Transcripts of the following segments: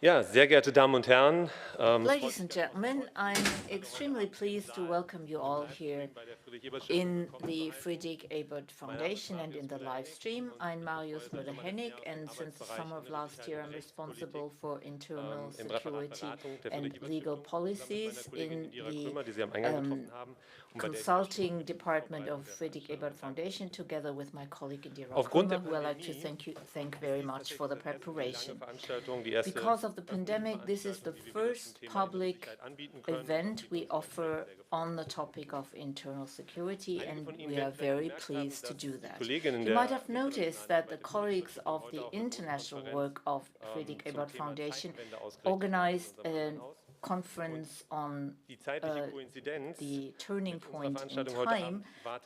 Ja, sehr geehrte Damen und Herren, ladies and gentlemen, I'm extremely pleased to welcome you all here in the Friedrich Ebert Foundation and in the live stream. I'm Marius Müller-Hennig, and since the summer of last year, I'm responsible for internal security and legal policies in the consulting department of Friedrich Ebert Foundation, together with my colleague Indira Kumar, who I'd like to thank very much for the preparation. Because of the pandemic, this is the first public event we offer on the topic of internal security, and we are very pleased to do that. You might have noticed that the colleagues of the international work of Friedrich Ebert Foundation organized a conference on the turning point in time,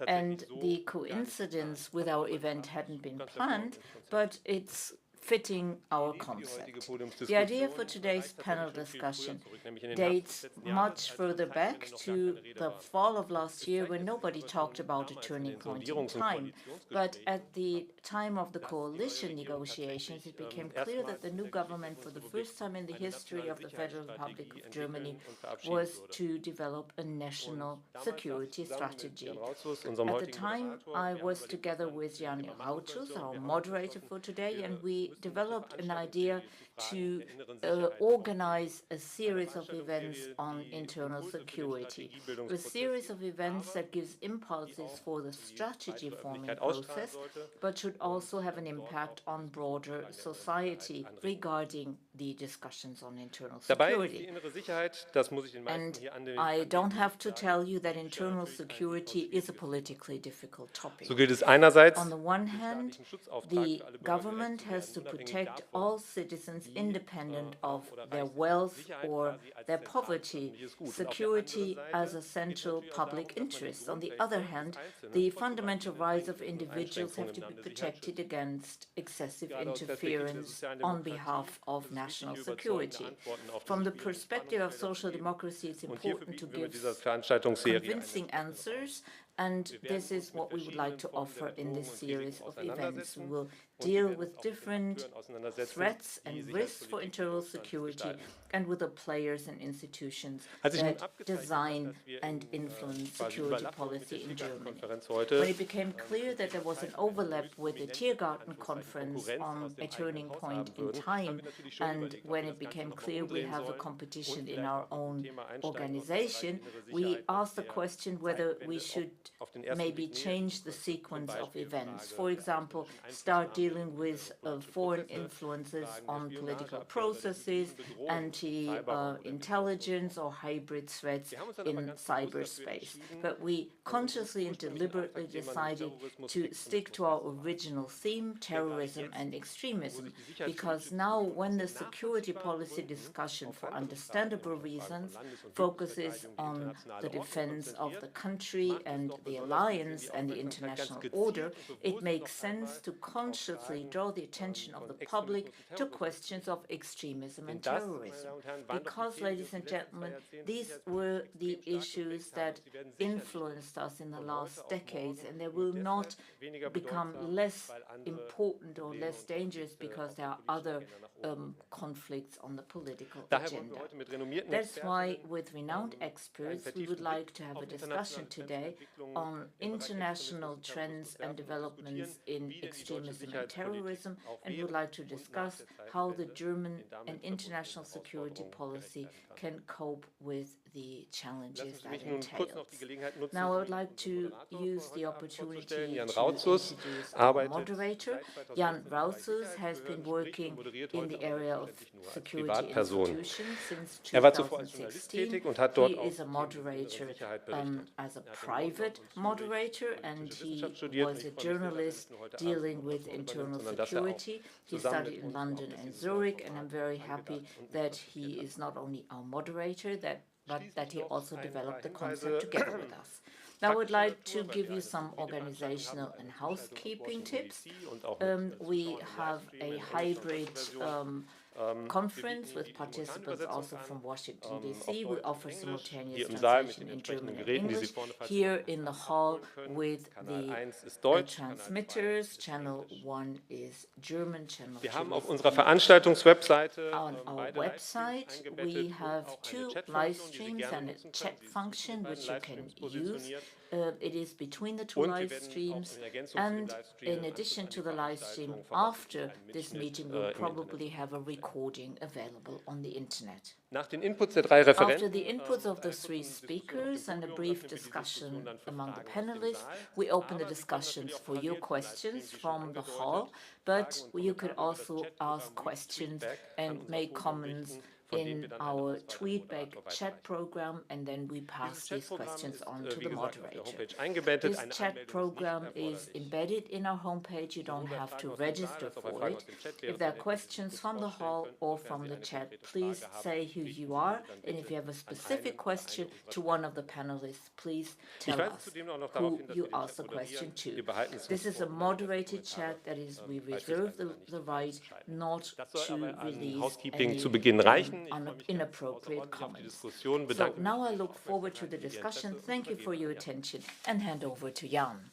and the coincidence with our event hadn't been planned, but it's fitting our concept. The idea for today's panel discussion dates much further back to the fall of last year, when nobody talked about a turning point in time. But at the time of the coalition negotiations, it became clear that the new government, for the first time in the history of the Federal Republic of Germany, was to develop a national security strategy. At the time, I was together with Jan Rautus, our moderator for today, and we developed an idea to organize a series of events on internal security, a series of events that gives impulses for the strategy forming process, but should also have an impact on broader society regarding the discussions on internal security. And I don't have to tell you that internal security is a politically difficult topic. On the one hand, the government has to protect all citizens independent of their wealth or their poverty, security as a central public interest. On the other hand, the fundamental rights of individuals have to be protected against excessive interference on behalf of national security. From the perspective of social democracy, it's important to give convincing answers, and this is what we would like to offer in this series of events. We will deal with different threats and risks for internal security and with the players and institutions that design and influence security policy in Germany. When it became clear that there was an overlap with the Tiergarten conference on a turning point in time, and when it became clear we have a competition in our own organization, we asked the question whether we should maybe change the sequence of events. For example, start dealing with foreign influences on political processes, anti-intelligence or hybrid threats in cyberspace. But we consciously and deliberately decided to stick to our original theme, terrorism and extremism, because now when the security policy discussion, for understandable reasons, focuses on the defense of the country and the alliance and the international order, it makes sense to consciously cautiously draw the attention of the public to questions of extremism and terrorism. Because, ladies and gentlemen, these were the issues that influenced us in the last decades, and they will not become less important or less dangerous because there are other conflicts on the political agenda. That's why, with renowned experts, we would like to have a discussion today on international trends and developments in extremism and terrorism, and would like to discuss how the German and international security policy can cope with the challenges that entails. Now, I would like to use the opportunity to introduce our moderator. Jan Rausus has been working in the area of security institutions since 2016. He is a moderator as a private moderator, and he was a journalist dealing with internal security. He studied in London and Zurich, and I'm very happy that he is not only our moderator, but that he also developed the concept together with us. Now, I would like to give you some organizational and housekeeping tips. We have a hybrid conference with participants also from Washington, D.C. We offer simultaneous translation in German and English here in the hall with the transmitters. Channel 1 is German, channel 2 on our website, we have 2 live streams and a chat function which you can use. It is between the 2 live streams, and in addition to the live stream after this meeting, we'll probably have a recording available on the internet. After the inputs of the 3 speakers and a brief discussion among the panelists, we open the discussions for your questions from the hall, but you could also ask questions and make comments in our TweetBack chat program, and then we pass these questions on to the moderator. This chat program is embedded in our homepage. You don't have to register for it. If there are questions from the hall or from the chat, please say who you are, and if you have a specific question to one of the panelists, please tell us who you ask the question to. This is a moderated chat, that is, we reserve the right not to release any inappropriate comments. So now I look forward to the discussion. Thank you for your attention, and hand over to Jan.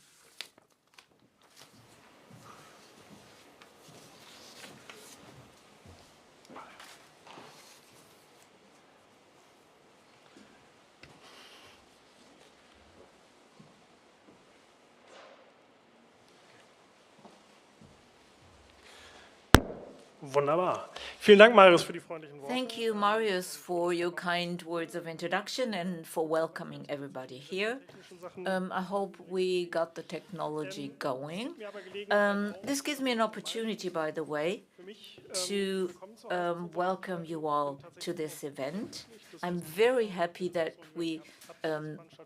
Wunderbar. Vielen Dank, Marius, für die freundlichen Worte. Thank you, Marius, for your kind words of introduction and for welcoming everybody here. I hope we got the technology going. This gives me an opportunity, by the way, to welcome you all to this event. I'm very happy that we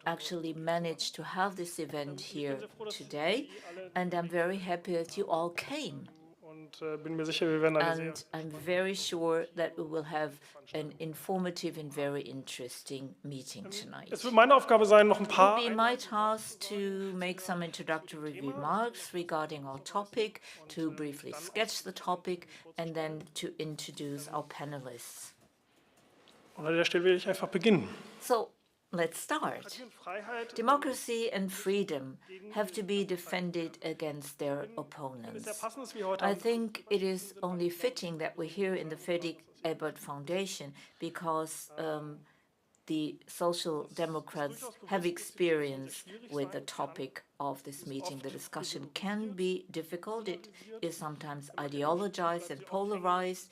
actually managed to have this event here today, and I'm very happy that you all came. And I'm very sure that we will have an informative and very interesting meeting tonight. Es wird meine Aufgabe sein, noch ein It will paar be my task to make some introductory remarks regarding our topic, to briefly sketch the topic, and then to introduce our panelists. Und an der Stelle will ich einfach beginnen. So, let's start. Democracy and freedom have to be defended against their opponents. I think it is only fitting that we're here in the Friedrich Ebert Foundation because the Social Democrats have experience with the topic of this meeting. The discussion can be difficult. It is sometimes ideologized and polarized.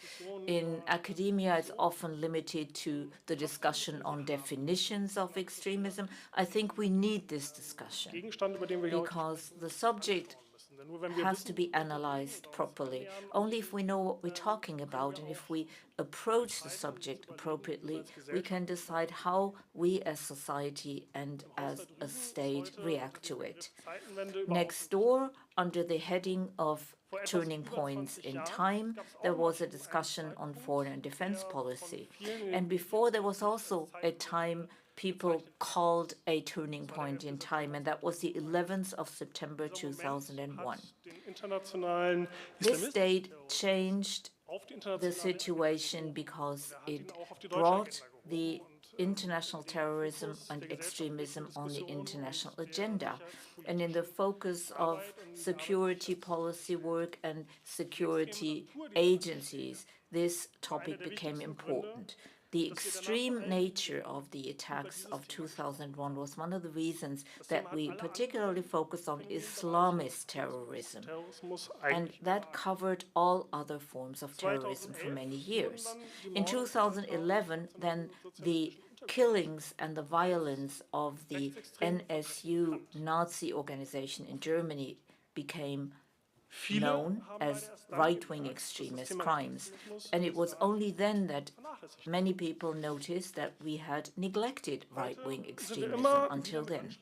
In academia, it's often limited to the discussion on definitions of extremism. I think we need this discussion because the subject has to be analyzed properly. Only if we know what we're talking about and if we approach the subject appropriately, we can decide how we as society and as a state react to it. Next door, under the heading of turning points in time, there was a discussion on foreign and defense policy. And before, there was also a time people called a turning point in time, and that was the 11th of September 2001. This date changed the situation because it brought the international terrorism and extremism on the international agenda. And in the focus of security policy work and security agencies, this topic became important. The extreme nature of the attacks of 2001 was one of the reasons that we particularly focused on Islamist terrorism, and that covered all other forms of terrorism for many years. In 2011, then the killings and the violence of the NSU Nazi organization in Germany became known as right-wing extremist crimes. And it was only then that many people noticed that we had neglected right-wing extremism until then.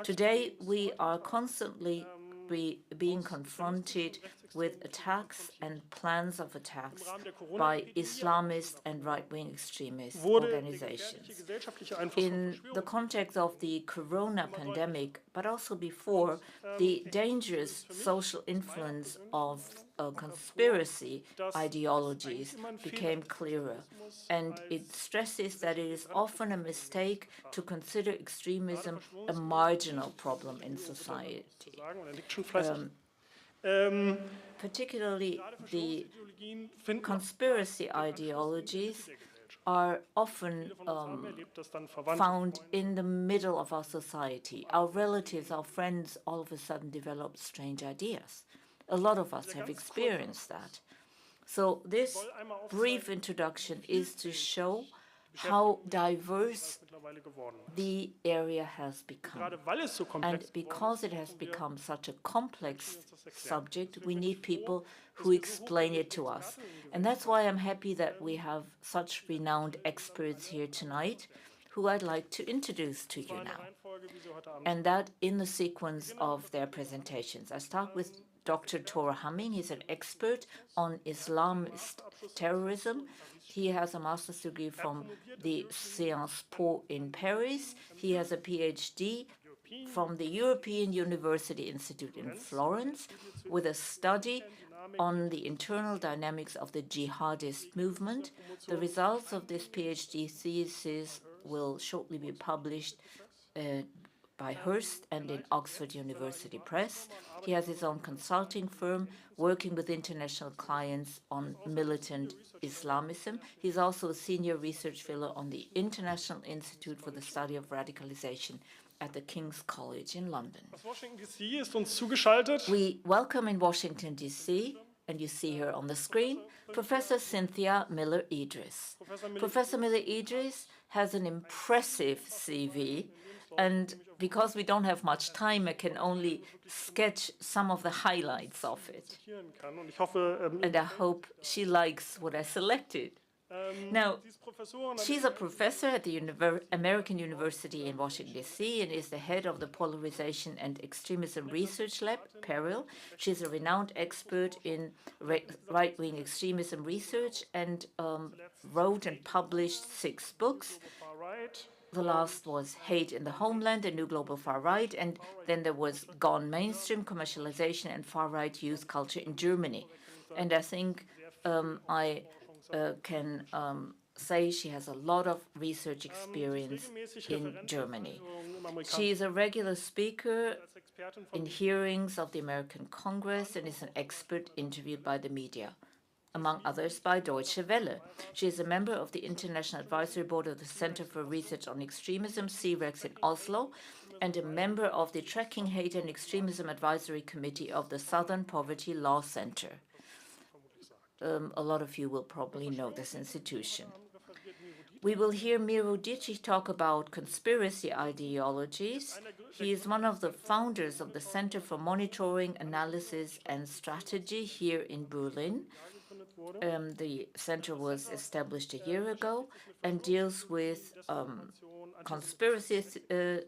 Today, we are constantly being confronted with attacks and plans of attacks by Islamist and right-wing extremist organizations. In the context of the corona pandemic, but also before, the dangerous social influence of conspiracy ideologies became clearer. And it stresses that it is often a mistake to consider extremism a marginal problem in society. Particularly the conspiracy ideologies are often found in the middle of our society. Our relatives, our friends, all of a sudden develop strange ideas. A lot of us have experienced that. So this brief introduction is to show how diverse the area has become. And because it has become such a complex subject, we need people who explain it to us. And that's why I'm happy that we have such renowned experts here tonight who I'd like to introduce to you now. And that in the sequence of their presentations. I start with Dr. Thor Hamming. He's an expert on Islamist terrorism. He has a master's degree from the Sciences Po in Paris. He has a PhD from the European University Institute in Florence with a study on the internal dynamics of the jihadist movement. The results of this PhD thesis will shortly be published by Hearst and in Oxford University Press. He has his own consulting firm working with international clients on militant Islamism. He's also a senior research fellow on the International Institute for the Study of Radicalization at the King's College in London. We welcome in Washington, D.C., and you see her on the screen, Professor Cynthia Miller-Idris. Professor Miller-Idris has an impressive CV, and because we don't have much time, I can only sketch some of the highlights of it. And I hope she likes what I selected. Now, she's a professor at the American University in Washington, D.C., and is the head of the Polarization and Extremism Research Lab, PERIL. She's a renowned expert in right-wing extremism research and wrote and published 6 books. The last was Hate in the Homeland, A New Global Far Right, and then there was Gone Mainstream, Commercialization and Far-Right Youth Culture in Germany. And I think I can say she has a lot of research experience in Germany. She is a regular speaker in hearings of the American Congress and is an expert interviewed by the media, among others by Deutsche Welle. She is a member of the International Advisory Board of the Center for Research on Extremism, CREX in Oslo, and a member of the Tracking Hate and Extremism Advisory Committee of the Southern Poverty Law Center. A lot of you will probably know this institution. We will hear Miro Dietrich talk about conspiracy ideologies. He is one of the founders of the Center for Monitoring, Analysis and Strategy here in Berlin. The center was established a year ago and deals with conspiracy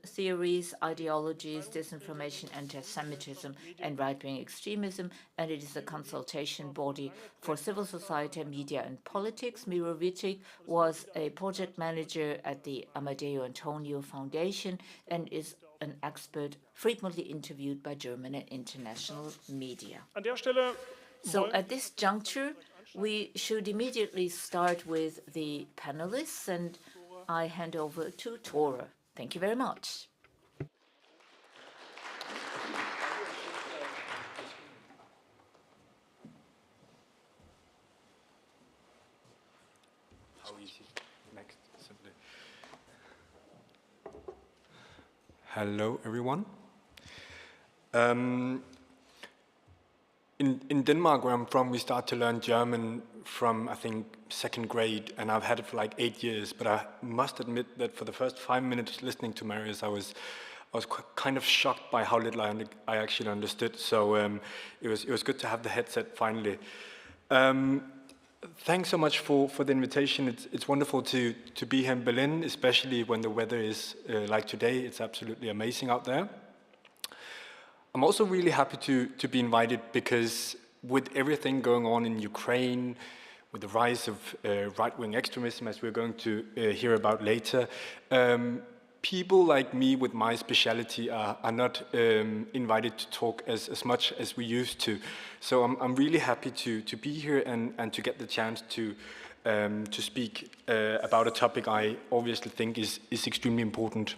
theories, ideologies, disinformation, anti-Semitism, and right-wing extremism, and it is a consultation body for civil society, media, and politics. Mirovici was a project manager at the Amadeo Antonio Foundation and is an expert frequently interviewed by German and international media. So at this juncture, we should immediately start with the panelists, and I hand over to Tore. Thank you very much. How easy? Next, simply. Hello, everyone. In Denmark, where I'm from, we start to learn German from, I think, second grade, and I've had it for like 8 years. But I must admit that for the first 5 minutes listening to Marius, I was kind of shocked by how little I actually understood. So it was good to have the headset finally. Thanks so much for the invitation. It's wonderful to be here in Berlin, especially when the weather is like today. It's absolutely amazing out there. I'm also really happy to be invited because with everything going on in Ukraine, with the rise of right-wing extremism, as we're going to hear about later, people like me with my speciality are not invited to talk as much as we used to. So I'm really happy to be here and to get the chance to speak about a topic I obviously think is extremely important.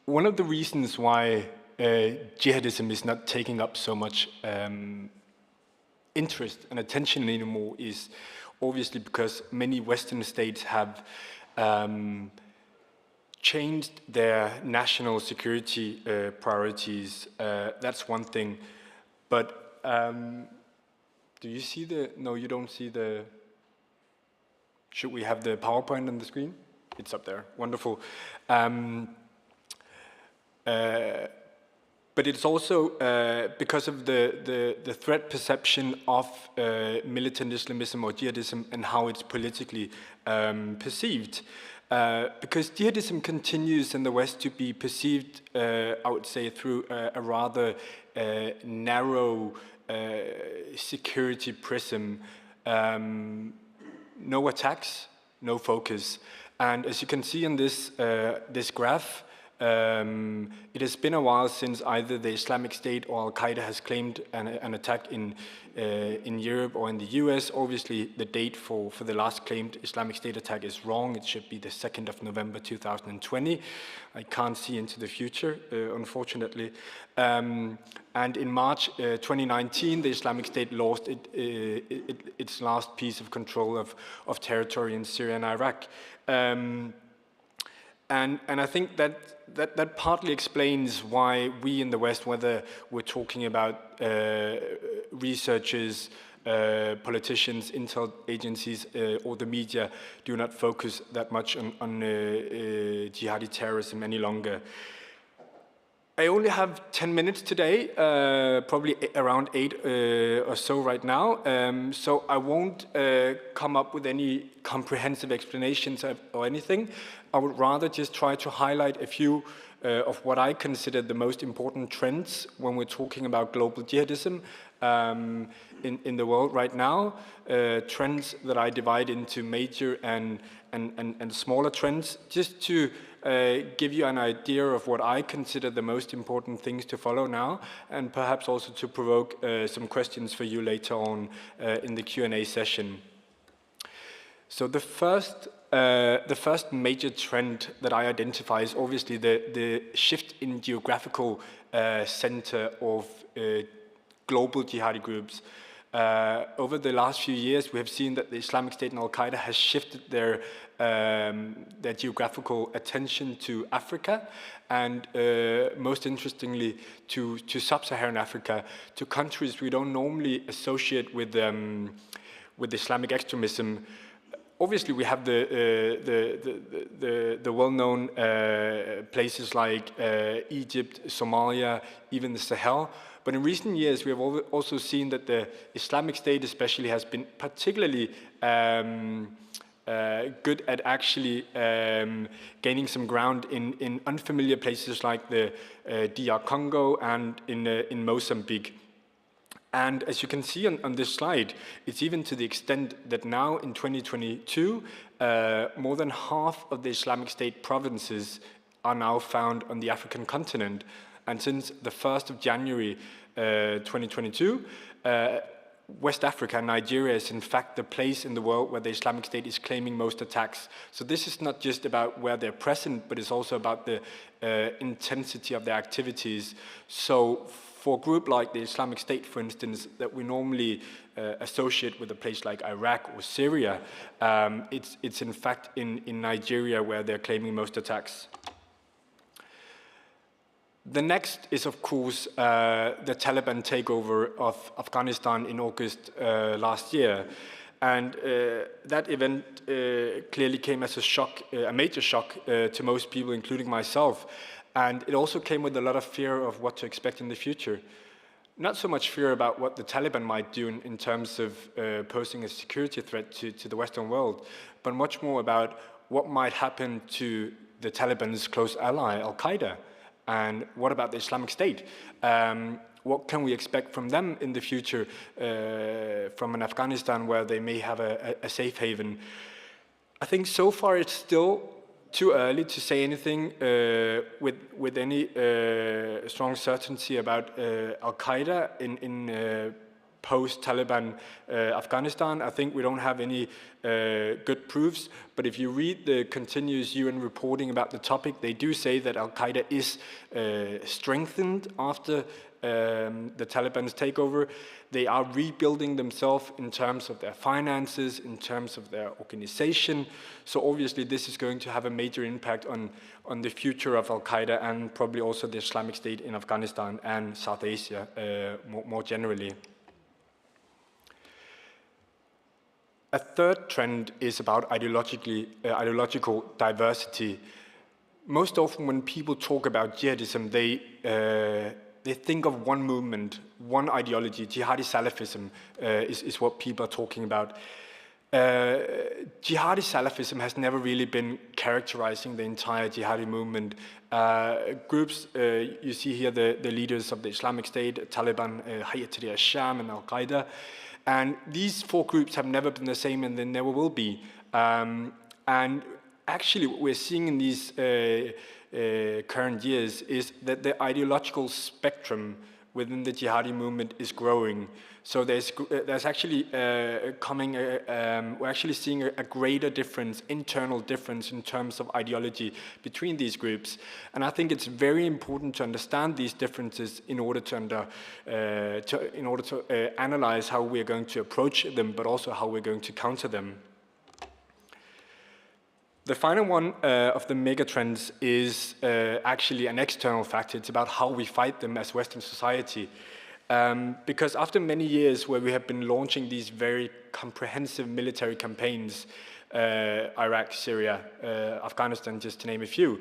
One of the reasons why jihadism is not taking up so much interest and attention anymore is obviously because many Western states have changed their national security priorities. That's one thing. But do you see the... No, you don't see the... Should we have the PowerPoint on the screen? It's up there. Wonderful. But it's also because of the threat perception of militant Islamism or jihadism and how it's politically perceived. Because jihadism continues in the West to be perceived, I would say, through a rather narrow security prism. No attacks, no focus. And as you can see in this graph, it has been a while since either the Islamic State or Al-Qaeda has claimed an attack in Europe or in the US. Obviously, the date for the last claimed Islamic State attack is wrong. It should be the 2nd of November 2020. I can't see into the future, unfortunately. And in March 2019, the Islamic State lost its last piece of control of territory in Syria and Iraq. And I think that partly explains why we in the West, whether we're talking about researchers, politicians, intel agencies, or the media, do not focus that much on jihadi terrorism any longer. I only have 10 minutes today, probably around 8 or so right now, so I won't come up with any comprehensive explanations or anything. I would rather just try to highlight a few of what I consider the most important trends when we're talking about global jihadism in the world right now. Trends that I divide into major and smaller trends, just to give you an idea of what I consider the most important things to follow now, and perhaps also to provoke some questions for you later on in the Q&A session. So the first major trend that I identify is obviously the shift in geographical center of global jihadi groups. Over the last few years, we have seen that the Islamic State and Al-Qaeda has shifted their geographical attention to Africa, and most interestingly, to sub-Saharan Africa, to countries we don't normally associate with Islamic extremism. Obviously, we have the well-known places like Egypt, Somalia, even the Sahel. But in recent years, we have also seen that the Islamic State especially has been particularly good at actually gaining some ground in unfamiliar places like the DR Congo and in Mozambique. And as you can see on this slide, it's even to the extent that now in 2022, more than half of the Islamic State provinces are now found on the African continent. And since the 1st of January 2022, West Africa and Nigeria is in fact the place in the world where the Islamic State is claiming most attacks. So this is not just about where they're present, but it's also about the intensity of their activities. So for a group like the Islamic State, for instance, that we normally associate with a place like Iraq or Syria, it's in fact in Nigeria where they're claiming most attacks. The next is, of course, the Taliban takeover of Afghanistan in August last year. And that event clearly came as a shock, a major shock to most people, including myself. And it also came with a lot of fear of what to expect in the future. Not so much fear about what the Taliban might do in terms of posing a security threat to the Western world, but much more about what might happen to the Taliban's close ally, Al-Qaeda. And what about the Islamic State? What can we expect from them in the future from an Afghanistan where they may have a safe haven? I think so far it's still too early to say anything with any strong certainty about Al-Qaeda in post-Taliban Afghanistan. I think we don't have any good proofs, but if you read the continuous UN reporting about the topic, they do say that Al-Qaeda is strengthened after the Taliban's takeover. They are rebuilding themselves in terms of their finances, in terms of their organization. So obviously this is going to have a major impact on the future of Al-Qaeda and probably also the Islamic State in Afghanistan and South Asia more generally. A third trend is about ideological diversity. Most often when people talk about jihadism, they think of one movement, one ideology. Jihadi Salafism is what people are talking about. Jihadi Salafism has never really been characterizing the entire jihadi movement. Groups, you see here the leaders of the Islamic State, Taliban, Hayat Tahrir al-Sham and Al-Qaeda. And these four groups have never been the same and they never will be. And actually what we're seeing in these current years is that the ideological spectrum within the jihadi movement is growing. So there's actually we're actually seeing a greater difference, internal difference in terms of ideology between these groups. And I think it's very important to understand these differences in order to analyze how we're going to approach them, but also how we're going to counter them. The final one of the megatrends is actually an external factor. It's about how we fight them as Western society. Because after many years where we have been launching these very comprehensive military campaigns, Iraq, Syria, Afghanistan, just to name a few,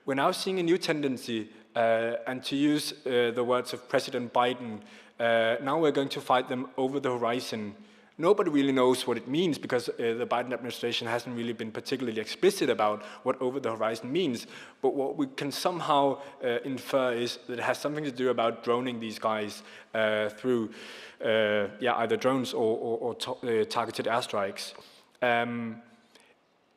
we're now seeing a new tendency, and to use the words of President Biden, now we're going to fight them over the horizon. Nobody really knows what it means because the Biden administration hasn't really been particularly explicit about what over the horizon means. But what we can somehow infer is that it has something to do about droning these guys through either drones or targeted airstrikes.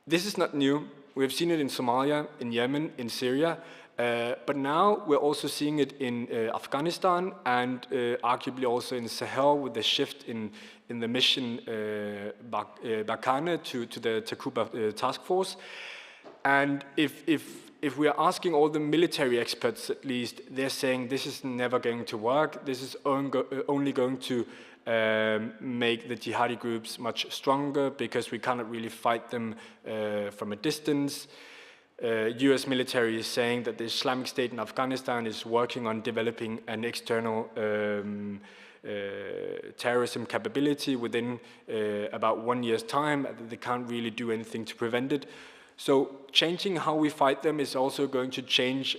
This is not new. We've seen it in Somalia, in Yemen, in Syria. But now we're also seeing it in Afghanistan and arguably also in Sahel with the shift in the mission Barkhane to the Takeover task force. And if we are asking all the military experts at least, they're saying this is never going to work. This is only going to make the jihadi groups much stronger because we cannot really fight them from a distance. US military is saying that the Islamic State in Afghanistan is working on developing an external terrorism capability within about 1 year's time. They can't really do anything to prevent it. So changing how we fight them is also going to change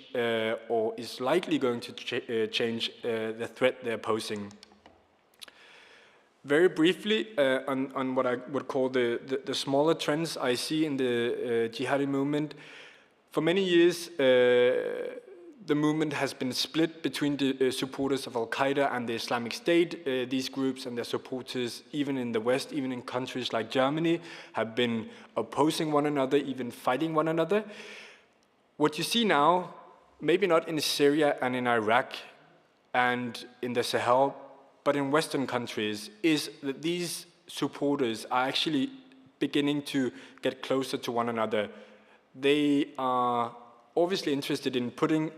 or is likely going to change the threat they're posing. Very briefly, on what I would call the smaller trends I see in the jihadi movement. For many years, the movement has been split between the supporters of Al-Qaeda and the Islamic State. These groups and their supporters, even in the West, even in countries like Germany, have been opposing one another, even fighting one another. What you see now, maybe not in Syria and in Iraq and in the Sahel, but in Western countries, is that these supporters are actually beginning to get closer to one another. They are obviously interested in putting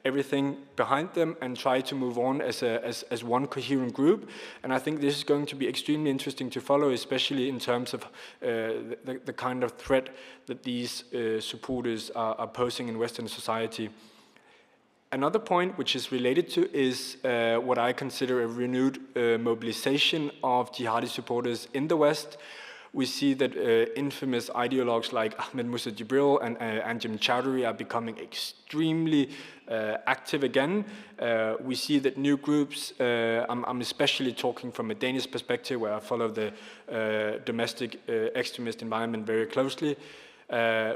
everything behind them and try to move on as one coherent group. And I think this is going to be extremely interesting to follow, especially in terms of the kind of threat that these supporters are posing in Western society. Another point which is related to is what I consider a renewed mobilization of jihadi supporters in the West. We see that infamous ideologues like Ahmed Musa Jibril and Anjem Chowdhury are becoming extremely active again. We see that new groups, I'm especially talking from a Danish perspective where I follow the domestic extremist environment very closely.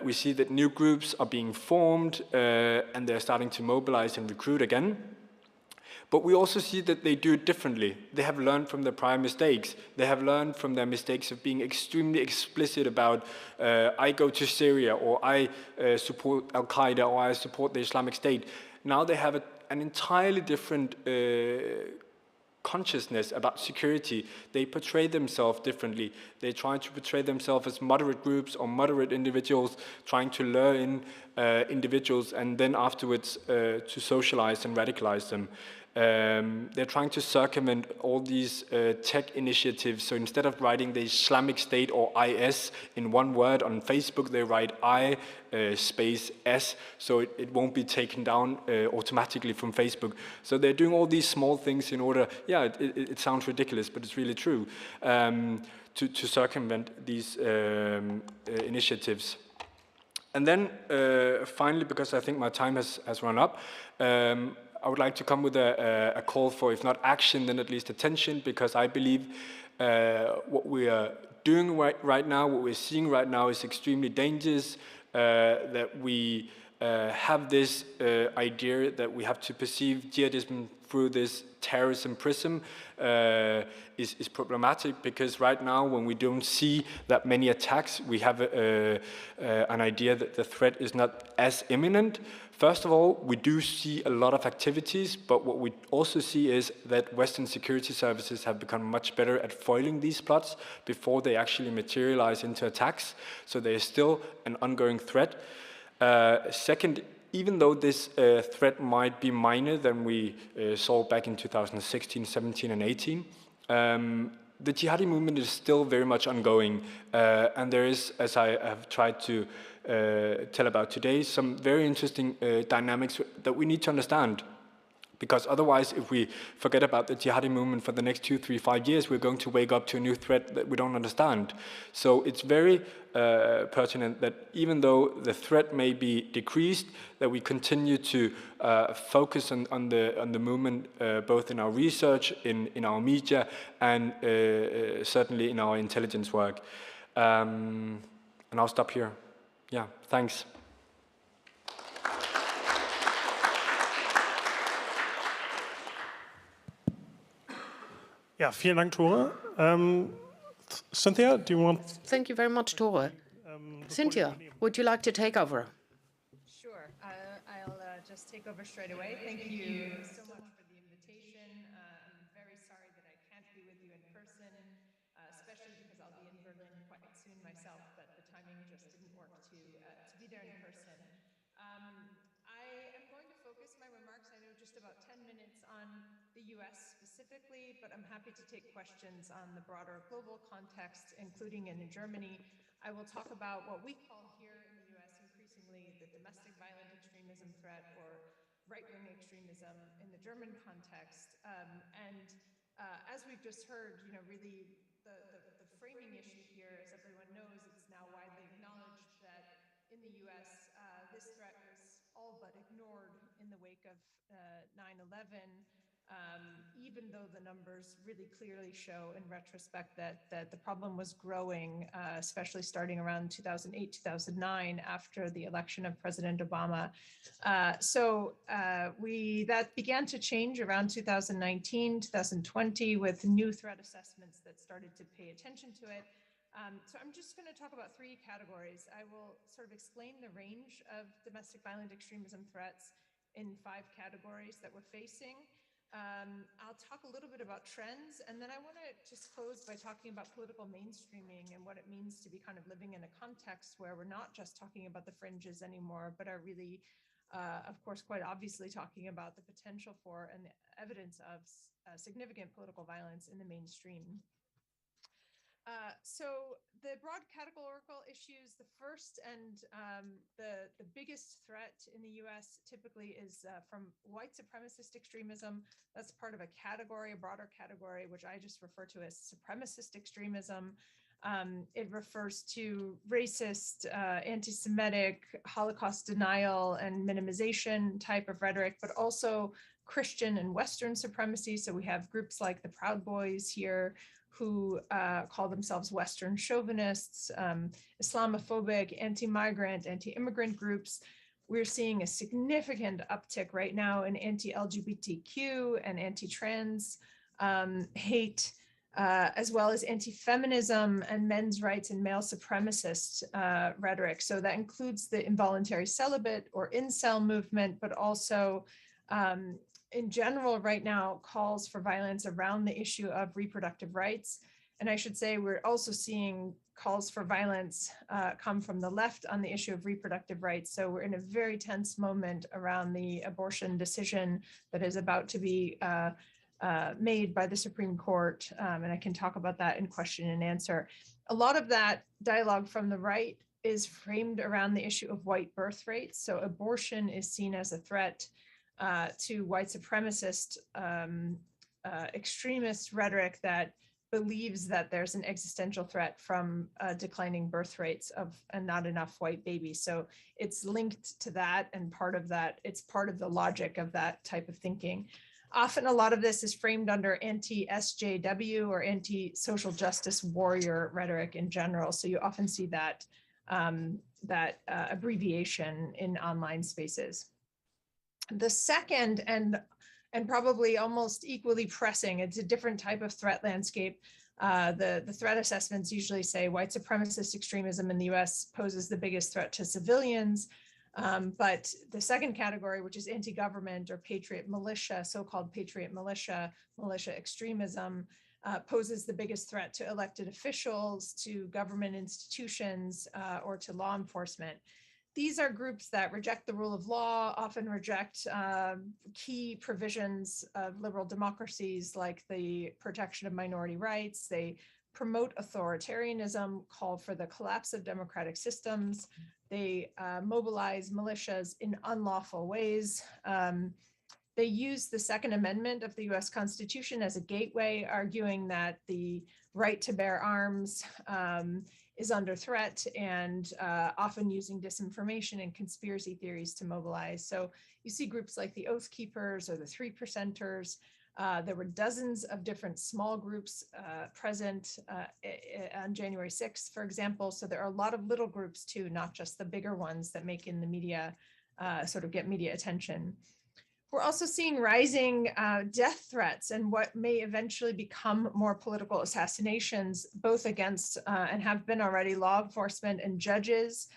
We see that new groups are being formed and they're starting to mobilize and recruit again. But we also see that they do it differently. They have learned from their prior mistakes. They have learned from their mistakes of being extremely explicit about, I go to Syria, or I support Al-Qaeda, or I support the Islamic State. Now they have an entirely different consciousness about security. They portray themselves differently. They try to portray themselves as moderate groups or moderate individuals, trying to lure in individuals and then afterwards to socialize and radicalize them. They're trying to circumvent all these tech initiatives. So instead of writing the Islamic State or IS in one word on Facebook, they write I space S, so it won't be taken down automatically from Facebook. So they're doing all these small things in order, yeah, it sounds ridiculous, but it's really true, to circumvent these initiatives. And then finally, because I think my time has run up, I would like to come with a call for, if not action, then at least attention, because I believe what we are doing right now, what we're seeing right now is extremely dangerous, that we have this idea that we have to perceive jihadism through this terrorism prism is problematic, because right now when we don't see that many attacks, we have an idea that the threat is not as imminent. First of all, we do see a lot of activities, but what we also see is that Western security services have become much better at foiling these plots before they actually materialize into attacks. So there is still an ongoing threat. Second, even though this threat might be minor than we saw back in 2016, 17, and 18, the jihadi movement is still very much ongoing. And there is, as I have tried to tell about today, some very interesting dynamics that we need to understand. Because otherwise, if we forget about the jihadi movement for the next 2, 3, 5 years, we're going to wake up to a new threat that we don't understand. So it's very pertinent that even though the threat may be decreased, that we continue to focus on the movement, both in our research, in our media, and certainly in our intelligence work. And I'll stop here. Yeah, thanks. Ja, vielen Dank, Tore. Cynthia, do you want? Thank you very much, Tore. Cynthia, would you like to take over? Sure. I'll just take over straight away. Thank you so much for the invitation. I'm very sorry that I can't be with you in person, especially because I'll be in Berlin quite soon myself, but the timing just didn't work to be there in person. I am going to focus my remarks, I know, just about 10 minutes on the US specifically, but I'm happy to take questions on the broader global context, including in Germany. I will talk about what we call here in the US increasingly the domestic violent extremism threat, or right-wing extremism in the German context. As we've just heard, really the framing issue here, as everyone knows, it's now widely acknowledged that in the US, this threat was all but ignored in the wake of 9/11. even though the numbers really clearly show in retrospect that the problem was growing, especially starting around 2008, 2009, after the election of President Obama. That began to change around 2019, 2020 with new threat assessments that started to pay attention to it. So I'm just going to talk about three categories. I will sort of explain the range of domestic violent extremism threats in 5 categories that we're facing. I'll talk a little bit about trends, and then I want to just close by talking about political mainstreaming and what it means to be kind of living in a context where we're not just talking about the fringes anymore, but are really, of course, quite obviously talking about the potential for and the evidence of significant political violence in the mainstream. So the broad categorical issues, the first and the biggest threat in the US typically is from white supremacist extremism. That's part of a category, a broader category, which I just refer to as supremacist extremism. It refers to racist, anti-Semitic, Holocaust denial and minimization type of rhetoric, but also Christian and Western supremacy. So we have groups like the Proud Boys here, who call themselves Western chauvinists, Islamophobic, anti-migrant, anti-immigrant groups. We're seeing a significant uptick right now in anti-LGBTQ and anti-trans hate, as well as anti-feminism and men's rights and male supremacist rhetoric. So that includes the involuntary celibate or incel movement, but also in general right now calls for violence around the issue of reproductive rights. And I should say we're also seeing calls for violence come from the left on the issue of reproductive rights. So we're in a very tense moment around the abortion decision that is about to be made by the Supreme Court. And I can talk about that in question and answer. A lot of that dialogue from the right is framed around the issue of white birth rates. So abortion is seen as a threat to white supremacist extremist rhetoric that believes that there's an existential threat from declining birth rates of and not enough white babies. So it's linked to that, and part of that, it's part of the logic of that type of thinking. Often a lot of this is framed under anti-SJW or anti-social justice warrior rhetoric in general. So you often see that, abbreviation in online spaces. The second and probably almost equally pressing, it's a different type of threat landscape. The threat assessments usually say white supremacist extremism in the US poses the biggest threat to civilians. But the second category, which is anti-government or patriot militia, so-called patriot militia extremism, poses the biggest threat to elected officials, to government institutions, or to law enforcement. These are groups that reject the rule of law, often reject key provisions of liberal democracies like the protection of minority rights. They promote authoritarianism, call for the collapse of democratic systems. They mobilize militias in unlawful ways. They use the Second Amendment of the US Constitution as a gateway, arguing that the right to bear arms is under threat, and often using disinformation and conspiracy theories to mobilize. So you see groups like the Oath Keepers or the 3%ers. There were dozens of different small groups present on January 6th, for example. So there are a lot of little groups too, not just the bigger ones that make in the media, sort of get media attention. We're also seeing rising death threats and what may eventually become more political assassinations, both against and have been already law enforcement and judges,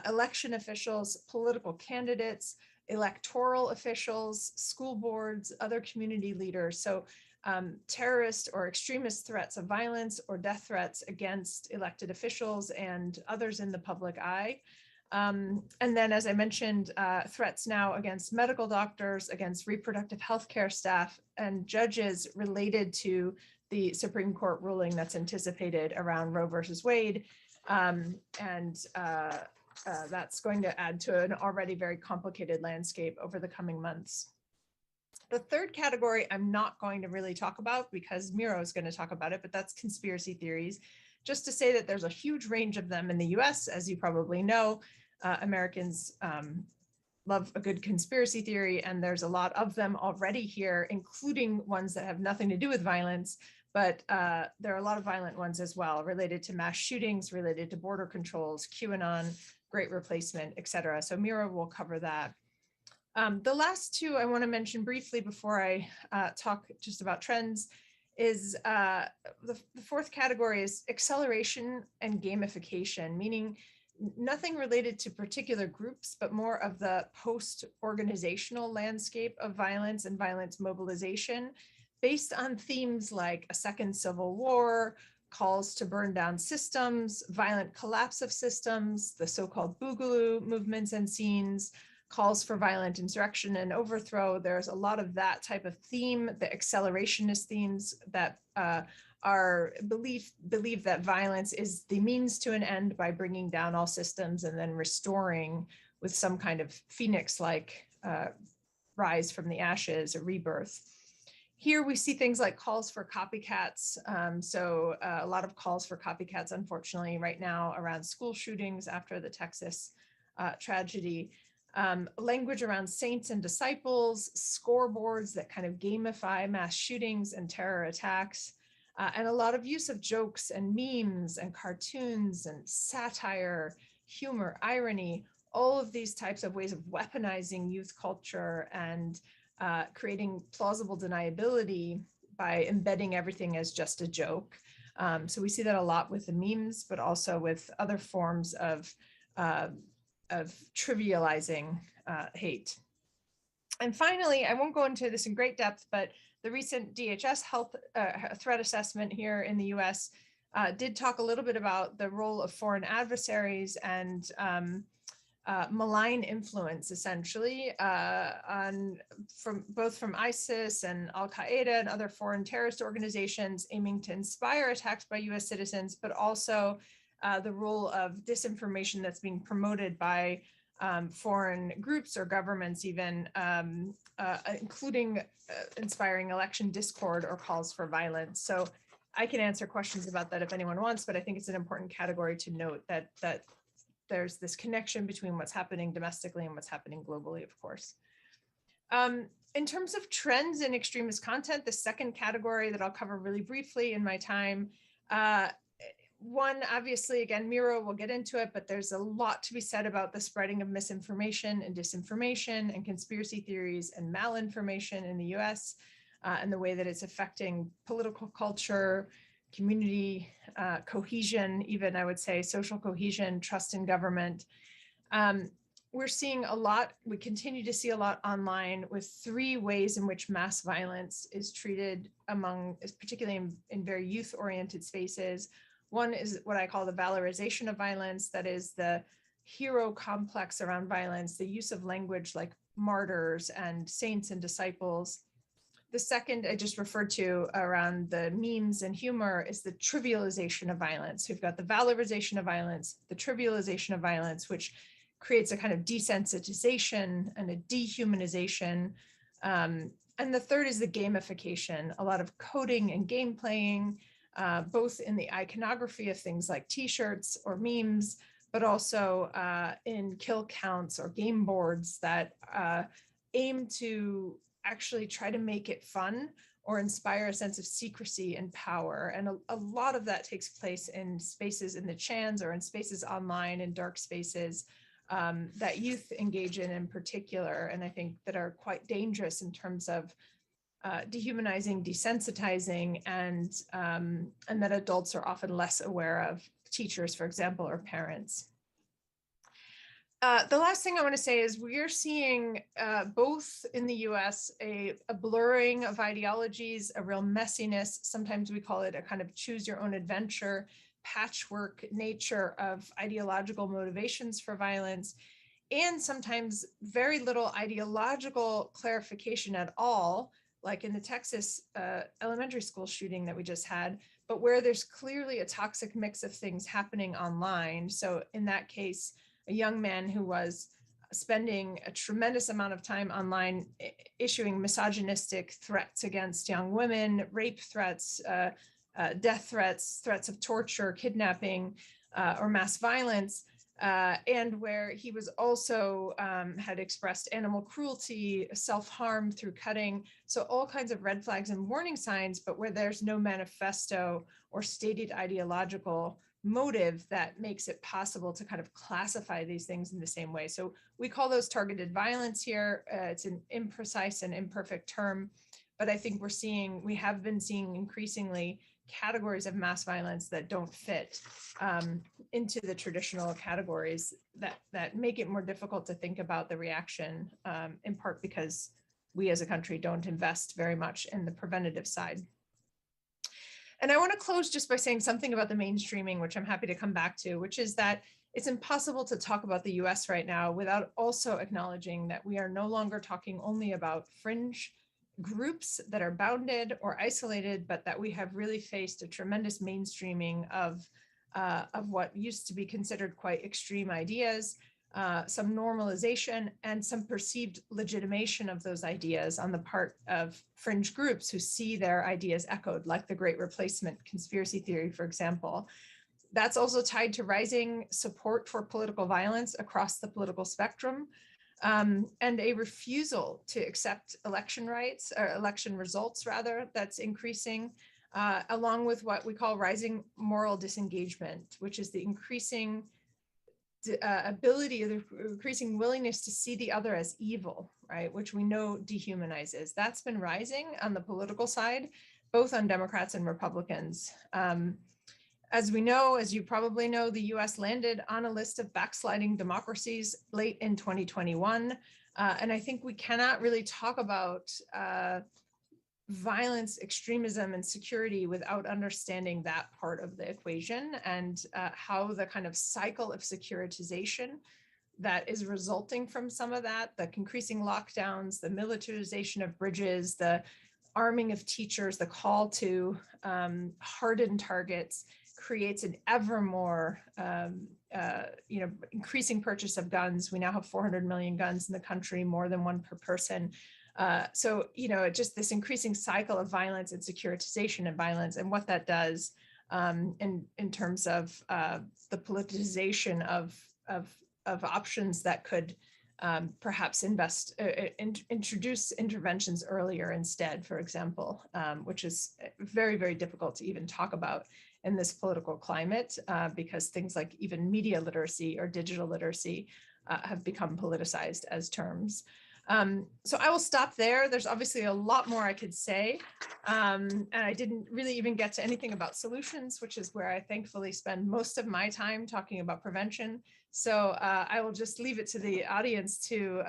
election officials, political candidates, electoral officials, school boards, other community leaders. So terrorist or extremist threats of violence or death threats against elected officials and others in the public eye. And then, as I mentioned, threats now against medical doctors, against reproductive health care staff, and judges related to the Supreme Court ruling that's anticipated around Roe versus Wade. That's going to add to an already very complicated landscape over the coming months. The third category I'm not going to really talk about because Miro is going to talk about it, but that's conspiracy theories. Just to say that there's a huge range of them in the US, as you probably know. Americans love a good conspiracy theory, and there's a lot of them already here, including ones that have nothing to do with violence, but there are a lot of violent ones as well, related to mass shootings, related to border controls, QAnon, Great Replacement, etc. So Mira will cover that. The last two I want to mention briefly before I talk just about trends is the fourth category is acceleration and gamification, meaning nothing related to particular groups, but more of the post-organizational landscape of violence and violence mobilization based on themes like a second civil war, calls to burn down systems, violent collapse of systems, the so-called Boogaloo movements and scenes, calls for violent insurrection and overthrow. There's a lot of that type of theme, the accelerationist themes that believe that violence is the means to an end by bringing down all systems and then restoring with some kind of phoenix-like rise from the ashes, a rebirth. Here we see things like calls for copycats. A lot of calls for copycats, unfortunately, right now around school shootings after the Texas tragedy. Language around saints and disciples, scoreboards that kind of gamify mass shootings and terror attacks, and a lot of use of jokes and memes and cartoons and satire, humor, irony, all of these types of ways of weaponizing youth culture and creating plausible deniability by embedding everything as just a joke. So we see that a lot with the memes, but also with other forms of trivializing hate. And finally, I won't go into this in great depth, but the recent DHS health threat assessment here in the US did talk a little bit about the role of foreign adversaries and malign influence, essentially, both from ISIS and Al-Qaeda and other foreign terrorist organizations aiming to inspire attacks by US citizens, but also the role of disinformation that's being promoted by foreign groups or governments even, including inspiring election discord or calls for violence. So I can answer questions about that if anyone wants, but I think it's an important category to note that there's this connection between what's happening domestically and what's happening globally, of course. In terms of trends in extremist content, the second category that I'll cover really briefly in my time, one, obviously, again, Miro will get into it, but there's a lot to be said about the spreading of misinformation and disinformation and conspiracy theories and malinformation in the US and the way that it's affecting political culture, community cohesion, even I would say social cohesion, trust in government. We're seeing a lot, we continue to see a lot online with three ways in which mass violence is treated particularly in very youth-oriented spaces. One is what I call the valorization of violence, that is the hero complex around violence, the use of language like martyrs and saints and disciples. The second I just referred to around the memes and humor is the trivialization of violence. We've got the valorization of violence, the trivialization of violence, which creates a kind of desensitization and a dehumanization. And the third is the gamification, a lot of coding and game playing, both in the iconography of things like t-shirts or memes, but also in kill counts or game boards that aim to actually try to make it fun or inspire a sense of secrecy and power. And a lot of that takes place in spaces in the chans or in spaces online in dark spaces that youth engage in particular, and I think that are quite dangerous in terms of dehumanizing, desensitizing, and that adults are often less aware of, teachers, for example, or parents. The last thing I want to say is we are seeing both in the US a blurring of ideologies, a real messiness. Sometimes we call it a kind of choose your own adventure, patchwork nature of ideological motivations for violence, and sometimes very little ideological clarification at all, like in the Texas elementary school shooting that we just had, but where there's clearly a toxic mix of things happening online. So in that case, a young man who was spending a tremendous amount of time online issuing misogynistic threats against young women, rape threats, death threats, threats of torture, kidnapping, or mass violence, and where he was also had expressed animal cruelty, self-harm through cutting. So all kinds of red flags and warning signs, but where there's no manifesto or stated ideological motive that makes it possible to kind of classify these things in the same way. So we call those targeted violence here. It's an imprecise and imperfect term, but I think we have been seeing increasingly categories of mass violence that don't fit into the traditional categories that make it more difficult to think about the reaction, in part because we as a country don't invest very much in the preventative side. And I want to close just by saying something about the mainstreaming, which I'm happy to come back to, which is that it's impossible to talk about the US right now without also acknowledging that we are no longer talking only about fringe groups that are bounded or isolated, but that we have really faced a tremendous mainstreaming of what used to be considered quite extreme ideas, some normalization, and some perceived legitimation of those ideas on the part of fringe groups who see their ideas echoed, like the Great Replacement conspiracy theory, for example. That's also tied to rising support for political violence across the political spectrum, and a refusal to accept election rights, or election results rather, that's increasing, along with what we call rising moral disengagement, which is the increasing ability, or the increasing willingness to see the other as evil, right, which we know dehumanizes. That's been rising on the political side, both on Democrats and Republicans. As we know, as you probably know, the US landed on a list of backsliding democracies late in 2021. And I think we cannot really talk about violence, extremism, and security without understanding that part of the equation, and how the kind of cycle of securitization that is resulting from some of that, the increasing lockdowns, the militarization of bridges, the arming of teachers, the call to harden targets, creates an ever more increasing purchase of guns. We now have 400 million guns in the country, more than one per person. So just this increasing cycle of violence and securitization of violence, and what that does in terms of the politicization of options that could perhaps introduce interventions earlier instead, for example, which is very, very difficult to even talk about in this political climate, because things like even media literacy or digital literacy have become politicized as terms. So I will stop there. There's obviously a lot more I could say. And I didn't really even get to anything about solutions, which is where I thankfully spend most of my time talking about prevention. So I will just leave it to the audience to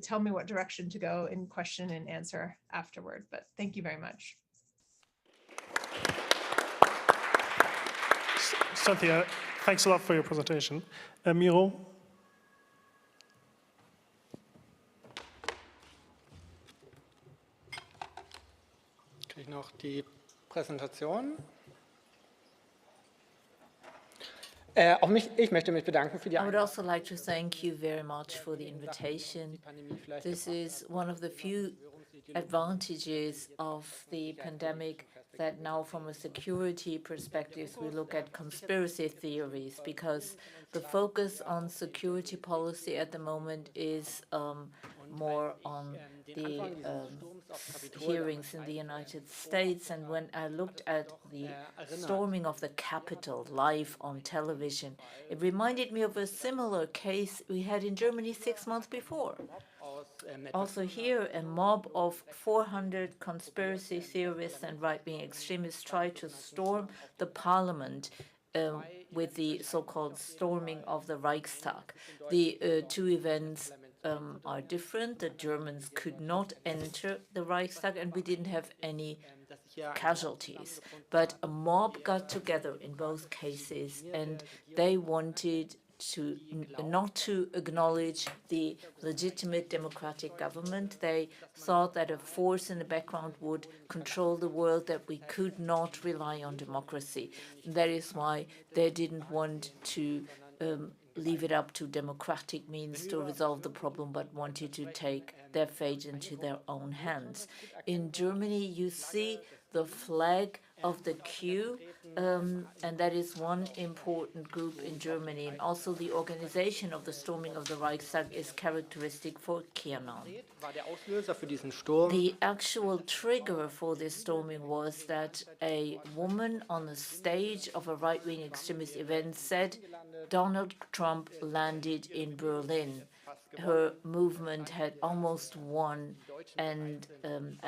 tell me what direction to go in question and answer afterward. But thank you very much. Cynthia, thanks a lot for your presentation. Miro? Kriege ich noch die Präsentation? Ich möchte mich bedanken für die I would also like to thank you very much for the invitation. This is one of the few advantages of the pandemic, that now from a security perspective, we look at conspiracy theories, because the focus on security policy at the moment is more on the hearings in the United States. And when I looked at the storming of the Capitol live on television, it reminded me of a similar case we had in Germany 6 months before. Also here, a mob of 400 conspiracy theorists and right-wing extremists tried to storm the parliament with the so-called storming of the Reichstag. The two events are different. The Germans could not enter the Reichstag, and we didn't have any casualties. But a mob got together in both cases, and they wanted to not to acknowledge the legitimate democratic government. They thought that a force in the background would control the world, that we could not rely on democracy. That is why they didn't want to leave it up to democratic means to resolve the problem, but wanted to take their fate into their own hands. In Germany, you see the flag of the Q, and that is one important group in Germany. And also the organization of the storming of the Reichstag is characteristic for QAnon. The actual trigger for this storming was that a woman on the stage of a right-wing extremist event said Donald Trump landed in Berlin. Her movement had almost won, and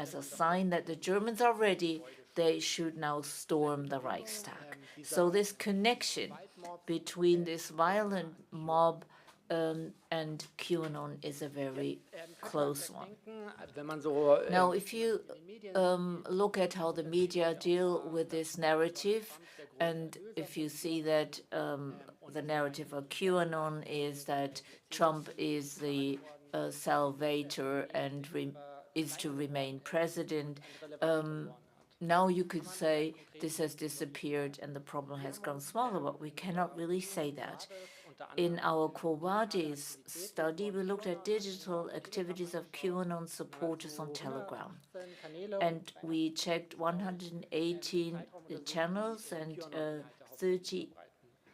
as a sign that the Germans are ready, they should now storm the Reichstag. So this connection between this violent mob and QAnon is a very close one. Now, if you look at how the media deal with this narrative, and if you see that the narrative of QAnon is that Trump is the salvator and is to remain president, now you could say this has disappeared and the problem has gone smaller, but we cannot really say that. In our Quo Vadis study, we looked at digital activities of QAnon supporters on Telegram. And we checked 118 channels and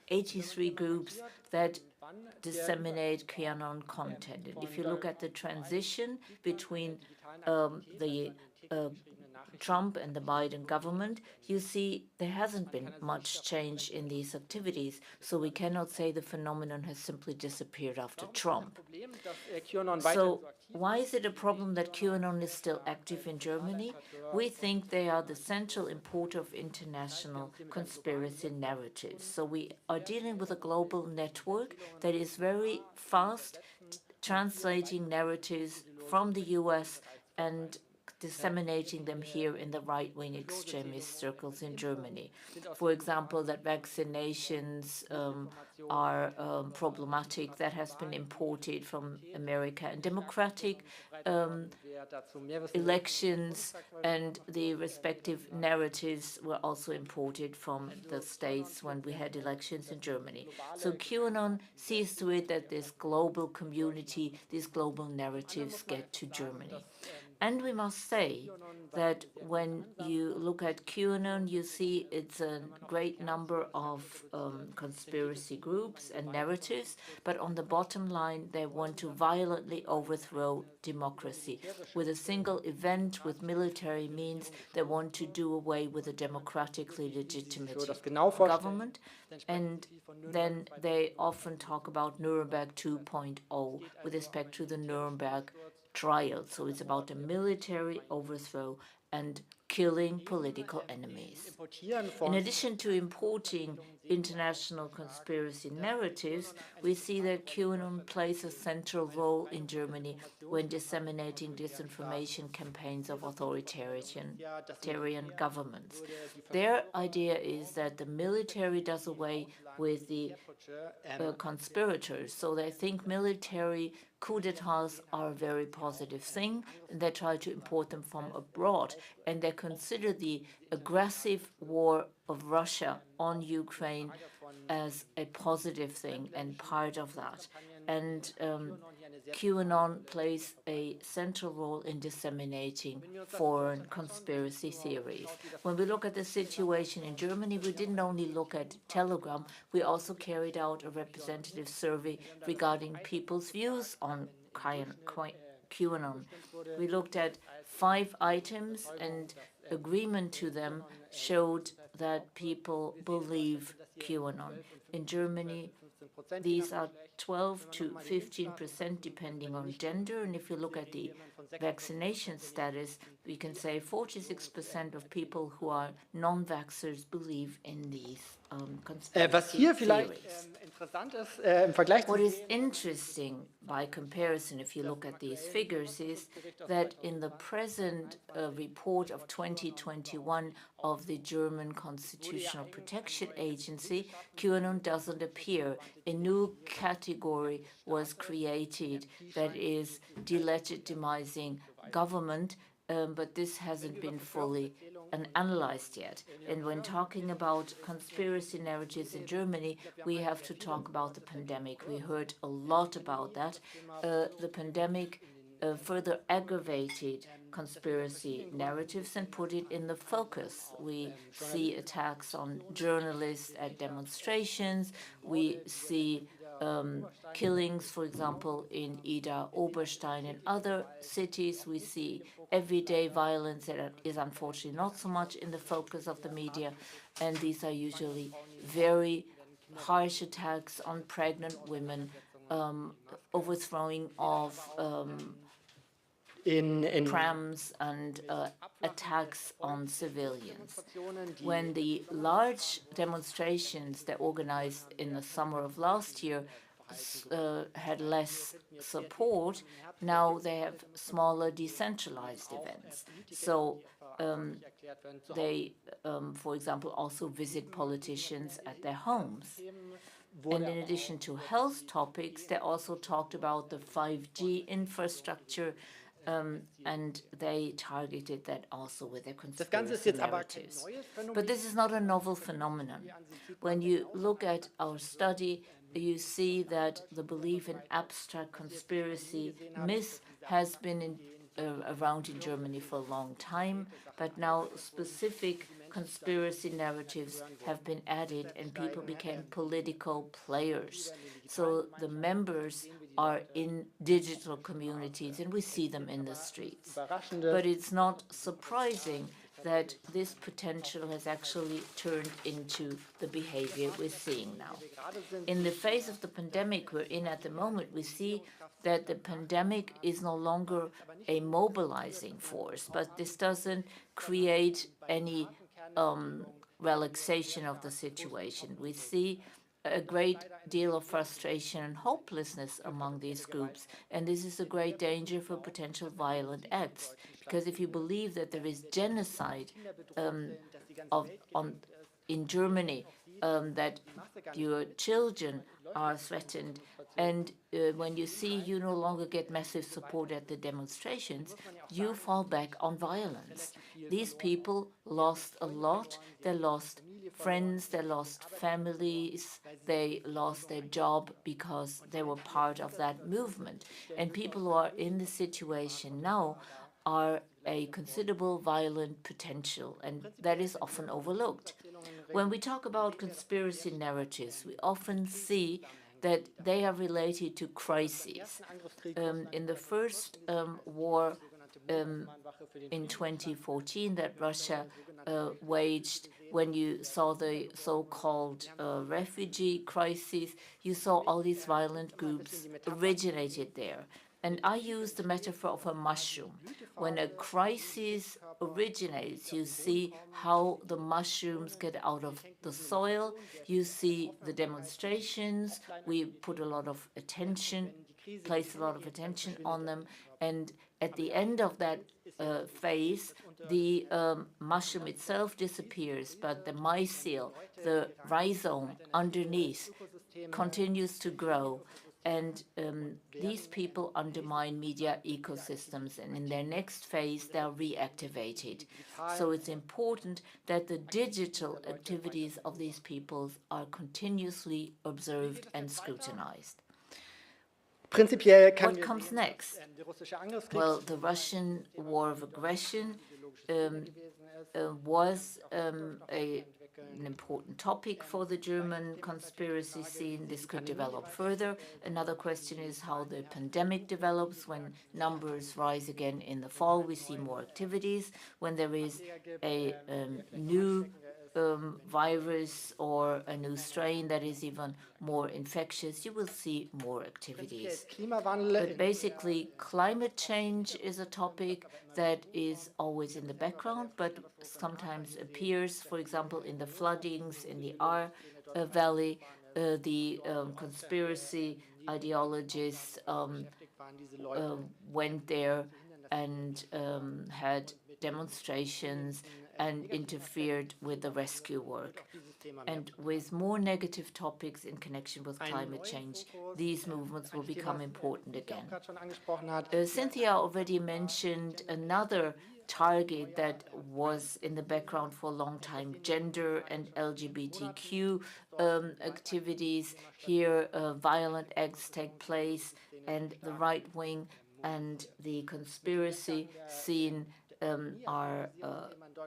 83 groups that disseminate QAnon content. And if you look at the transition between the Trump and the Biden government, you see there hasn't been much change in these activities. So we cannot say the phenomenon has simply disappeared after Trump. So why is it a problem that QAnon is still active in Germany? We think they are the central importer of international conspiracy narratives. So we are dealing with a global network that is very fast translating narratives from the US and disseminating them here in the right-wing extremist circles in Germany. For example, that vaccinations are problematic. That has been imported from America. And democratic elections and the respective narratives were also imported from the States when we had elections in Germany. So QAnon sees to it that this global community, these global narratives get to Germany. And we must say that when you look at QAnon, you see it's a great number of conspiracy groups and narratives, but on the bottom line, they want to violently overthrow democracy. With a single event, with military means, they want to do away with a democratically legitimate government. And then they often talk about Nuremberg 2.0 with respect to the Nuremberg trial. So it's about a military overthrow and killing political enemies. In addition to importing international conspiracy narratives, we see that QAnon plays a central role in Germany when disseminating disinformation campaigns of authoritarian governments. Their idea is that the military does away with the conspirators. So they think military coup d'etats are a very positive thing, and they try to import them from abroad. And they consider the aggressive war of Russia on Ukraine as a positive thing and part of that. And QAnon plays a central role in disseminating foreign conspiracy theories. When we look at the situation in Germany, we didn't only look at Telegram, we also carried out a representative survey regarding people's views on QAnon. We looked at 5 items, and agreement to them showed that people believe QAnon. In Germany, these are 12 to 15% depending on gender. And if you look at the vaccination status, we can say 46% of people who are non-vaxxers believe in these conspiracy theories. What is interesting by comparison, if you look at these figures, is that in the present report of 2021 of the German Constitutional Protection Agency, QAnon doesn't appear. A new category was created that is delegitimizing government, but this hasn't been fully analyzed yet. And when talking about conspiracy narratives in Germany, we have to talk about the pandemic. We heard a lot about that. The pandemic further aggravated conspiracy narratives and put it in the focus. We see attacks on journalists at demonstrations. We see killings, for example, in Ida, Oberstein, and other cities. We see everyday violence that is unfortunately not so much in the focus of the media, and these are usually very harsh attacks on pregnant women, overthrowing of prams and attacks on civilians. When the large demonstrations that organized in the summer of last year had less support, now they have smaller decentralized events. So they, for example, also visit politicians at their homes. And in addition to health topics, they also talked about the 5G infrastructure, and they targeted that also with their conspiracy narratives. But this is not a novel phenomenon. When you look at our study, you see that the belief in abstract conspiracy myth has been around in Germany for a long time, but now specific conspiracy narratives have been added and people became political players. So the members are in digital communities and we see them in the streets. But it's not surprising that this potential has actually turned into the behavior we're seeing now. In the face of the pandemic we're in at the moment, we see that the pandemic is no longer a mobilizing force, but this doesn't create any relaxation of the situation. We see a great deal of frustration and hopelessness among these groups, and this is a great danger for potential violent acts, because if you believe that there is genocide in Germany, that your children are threatened, and when you see you no longer get massive support at the demonstrations, you fall back on violence. These people lost a lot. They lost friends, they lost families, they lost their job because they were part of that movement. And people who are in the situation now are a considerable violent potential, and that is often overlooked. When we talk about conspiracy narratives, we often see that they are related to crises. In the first war in 2014 that Russia waged, when you saw the so-called refugee crisis, you saw all these violent groups originated there. And I use the metaphor of a mushroom. When a crisis originates, you see how the mushrooms get out of the soil. You see the demonstrations. We put a lot of attention, place a lot of attention on them. And at the end of that phase, the mushroom itself disappears, but the mycel, the rhizome underneath, continues to grow. And these people undermine media ecosystems, and in their next phase, they're reactivated. So it's important that the digital activities of these peoples are continuously observed and scrutinized. What comes next? Well, the Russian war of aggression was an important topic for the German conspiracy scene. This could develop further. Another question is how the pandemic develops. When numbers rise again in the fall, we see more activities. When there is a new virus or a new strain that is even more infectious, you will see more activities. But basically, climate change is a topic that is always in the background, but sometimes appears, for example, in the floodings in the Ahr Valley. The conspiracy ideologists went there and had demonstrations and interfered with the rescue work. And with more negative topics in connection with climate change, these movements will become important again. Cynthia already mentioned another target that was in the background for a long time, gender and LGBTQ activities. Here, violent acts take place, and the right wing and the conspiracy scene are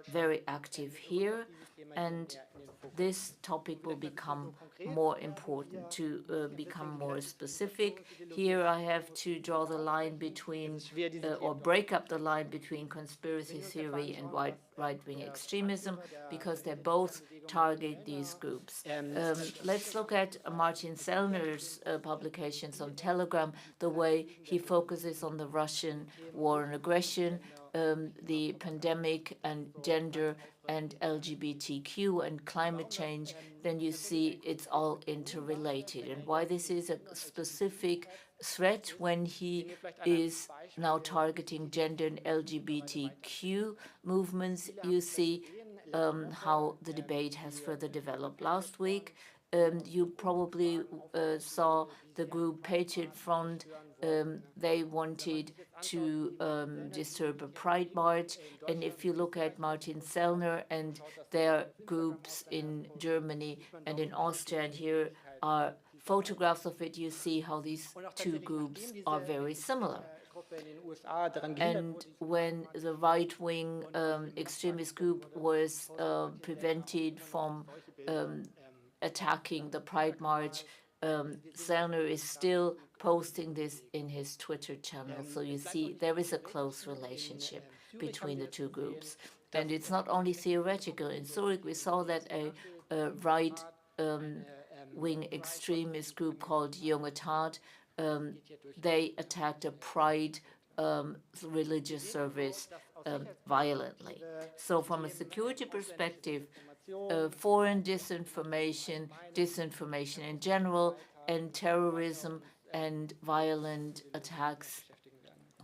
very active here, and this topic will become more important. To become more specific, here I have to draw the line between, or break up the line between conspiracy theory and right-wing extremism, because they both target these groups. Let's look at Martin Sellner's publications on Telegram, the way he focuses on the Russian war and aggression, the pandemic and gender and LGBTQ and climate change, then you see it's all interrelated. And why this is a specific threat when he is now targeting gender and LGBTQ movements, you see how the debate has further developed. Last week, you probably saw the group Patriot Front. They wanted to disturb a pride march. And if you look at Martin Sellner and their groups in Germany and in Austria, and here are photographs of it, you see how these two groups are very similar. And when the right-wing extremist group was prevented from attacking the Pride March, Sellner is still posting this in his Twitter channel. So you see there is a close relationship between the two groups. And it's not only theoretical. In Zurich, we saw that a right-wing extremist group called Junge Tat, they attacked a Pride religious service violently. So from a security perspective, foreign disinformation, disinformation in general, and terrorism and violent attacks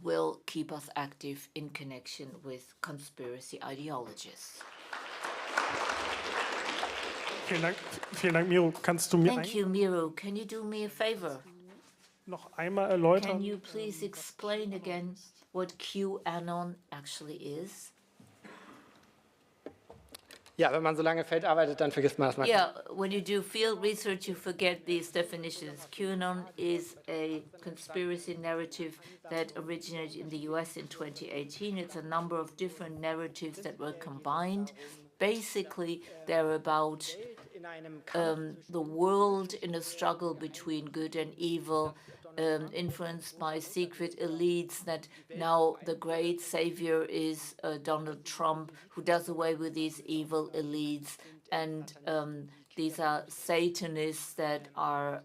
will keep us active in connection with conspiracy ideologies. Vielen Dank, Miro. Kannst du mir Thank you, Miro. Can you do me a favor? noch einmal erläutern? Can you please explain again what QAnon actually is? Ja, wenn man so lange Feld arbeitet, dann vergisst man das mal. Yeah, when you do field research, you forget these definitions. QAnon is a conspiracy narrative that originated in the US in 2018. It's a number of different narratives that were combined. Basically, they're about the world in a struggle between good and evil, influenced by secret elites, that now the great savior is Donald Trump, who does away with these evil elites. And these are Satanists that are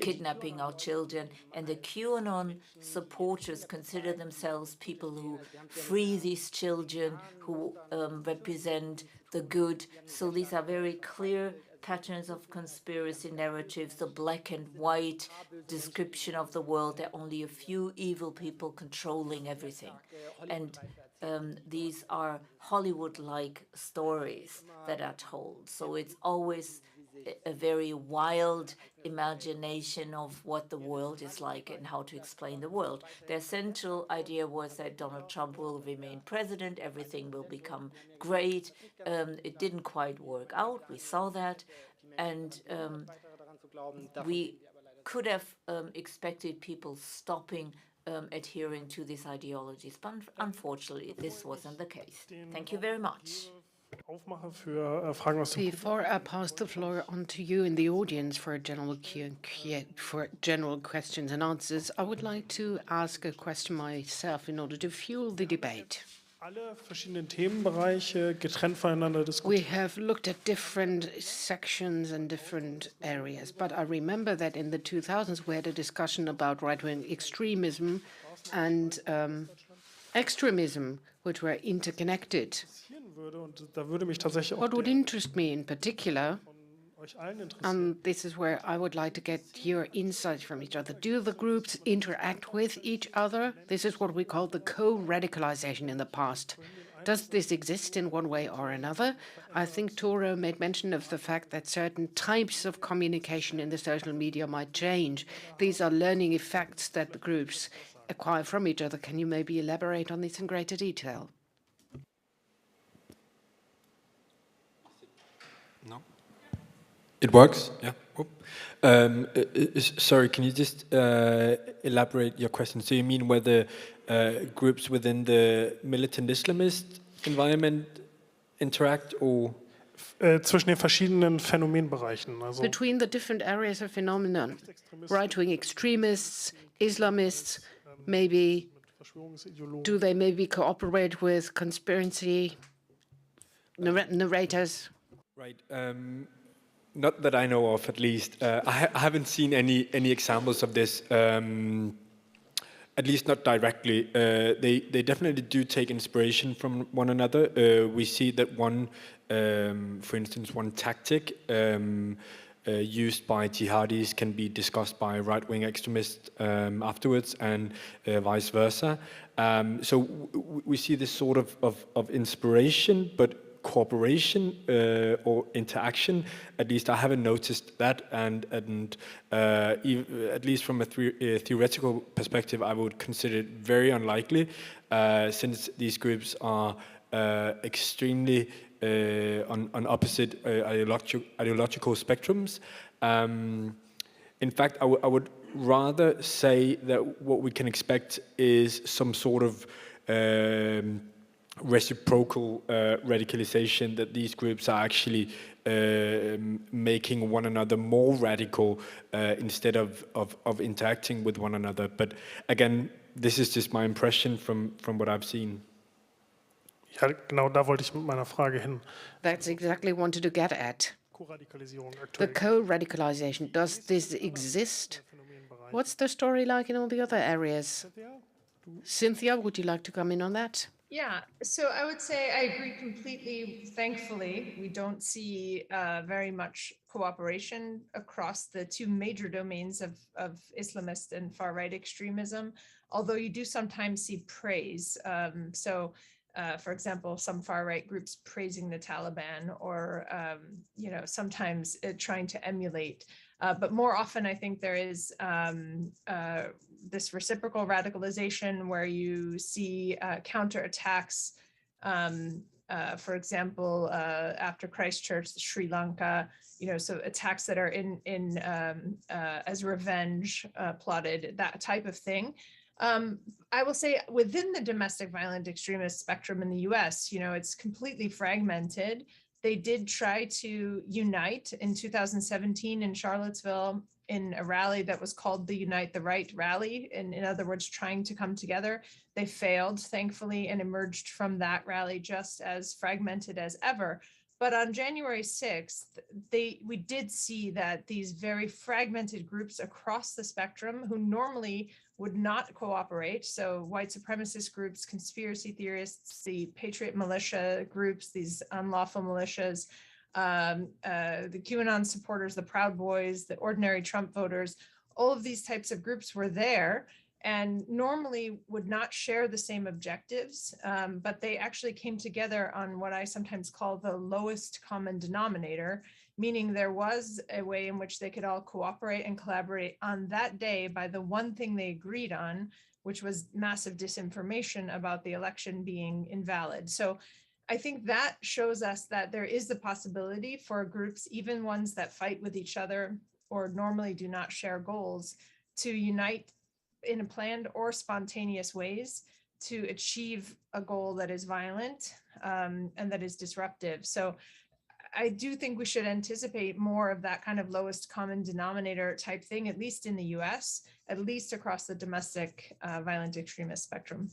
kidnapping our children. And the QAnon supporters consider themselves people who free these children, who represent the good. So these are very clear patterns of conspiracy narratives, the black and white description of the world. There are only a few evil people controlling everything. And these are Hollywood-like stories that are told. So it's always a very wild imagination of what the world is like and how to explain the world. Their central idea was that Donald Trump will remain president, everything will become great. It didn't quite work out, we saw that, and we could have expected people stopping adhering to these ideologies, but unfortunately this wasn't the case. Thank you very much. Before I pass the floor on to you in the audience for a general for general questions and answers, I would like to ask a question myself in order to fuel the debate. We have looked at different sections and different areas, but I remember that in the 2000s we had a discussion about right-wing extremism and extremism, which were interconnected. What would interest me in particular, and this is where I would like to get your insights from each other. Do the groups interact with each other? This is what we call the co-radicalization in the past. Does this exist in one way or another? I think Toro made mention of the fact that certain types of communication in the social media might change. These are learning effects that the groups acquire from each other. Can you maybe elaborate on this in greater detail? No. It works, yeah. Sorry, can you just elaborate your question? So you mean whether groups within the militant Islamist environment interact, or? Zwischen den verschiedenen Phänomenbereichen. Also Between the different areas of phenomenon, right-wing extremists, Islamists, maybe, do they maybe cooperate with conspiracy narrators? Right. Not that I know of, at least. I haven't seen any examples of this. At least not directly. They definitely do take inspiration from one another. We see that one, for instance, one tactic used by jihadis can be discussed by right-wing extremists afterwards, and vice versa. So we see this sort of inspiration, but cooperation or interaction, at least I haven't noticed that, and at least from a theoretical perspective, I would consider it very unlikely, since these groups are extremely on opposite ideological spectrums. In fact, I would rather say that what we can expect is some sort of reciprocal radicalization, that these groups are actually making one another more radical instead of interacting with one another. But again, this is just my impression from what I've seen. ja, genau da wollte ich mit meiner Frage hin. That's exactly what I wanted to get at. Co-Radikalisierung The aktuell. co-radicalization, does this exist? What's the story like in all the other areas? Cynthia, would you like to come in on that? Yeah, so I would say I agree completely. Thankfully, we don't see very much cooperation across the two major domains of Islamist and far-right extremism, although you do sometimes see praise. For example, some far-right groups praising the Taliban, or sometimes trying to emulate. But more often, I think there is this reciprocal radicalization where you see counterattacks. For example, after Christchurch, Sri Lanka, so attacks that are in as revenge plotted, that type of thing. I will say within the domestic violent extremist spectrum in the US, it's completely fragmented. They did try to unite in 2017 in Charlottesville in a rally that was called the Unite the Right rally. And in other words, trying to come together. They failed, thankfully, and emerged from that rally just as fragmented as ever. But on January 6th, we did see that these very fragmented groups across the spectrum, who normally would not cooperate, so white supremacist groups, conspiracy theorists, the patriot militia groups, these unlawful militias, the QAnon supporters, the Proud Boys, the ordinary Trump voters, all of these types of groups were there and normally would not share the same objectives, but they actually came together on what I sometimes call the lowest common denominator, meaning there was a way in which they could all cooperate and collaborate on that day by the one thing they agreed on, which was massive disinformation about the election being invalid. So I think that shows us that there is the possibility for groups, even ones that fight with each other or normally do not share goals, to unite in planned or spontaneous ways to achieve a goal that is violent and that is disruptive. So I do think we should anticipate more of that kind of lowest common denominator type thing, at least in the US, at least across the domestic violent extremist spectrum.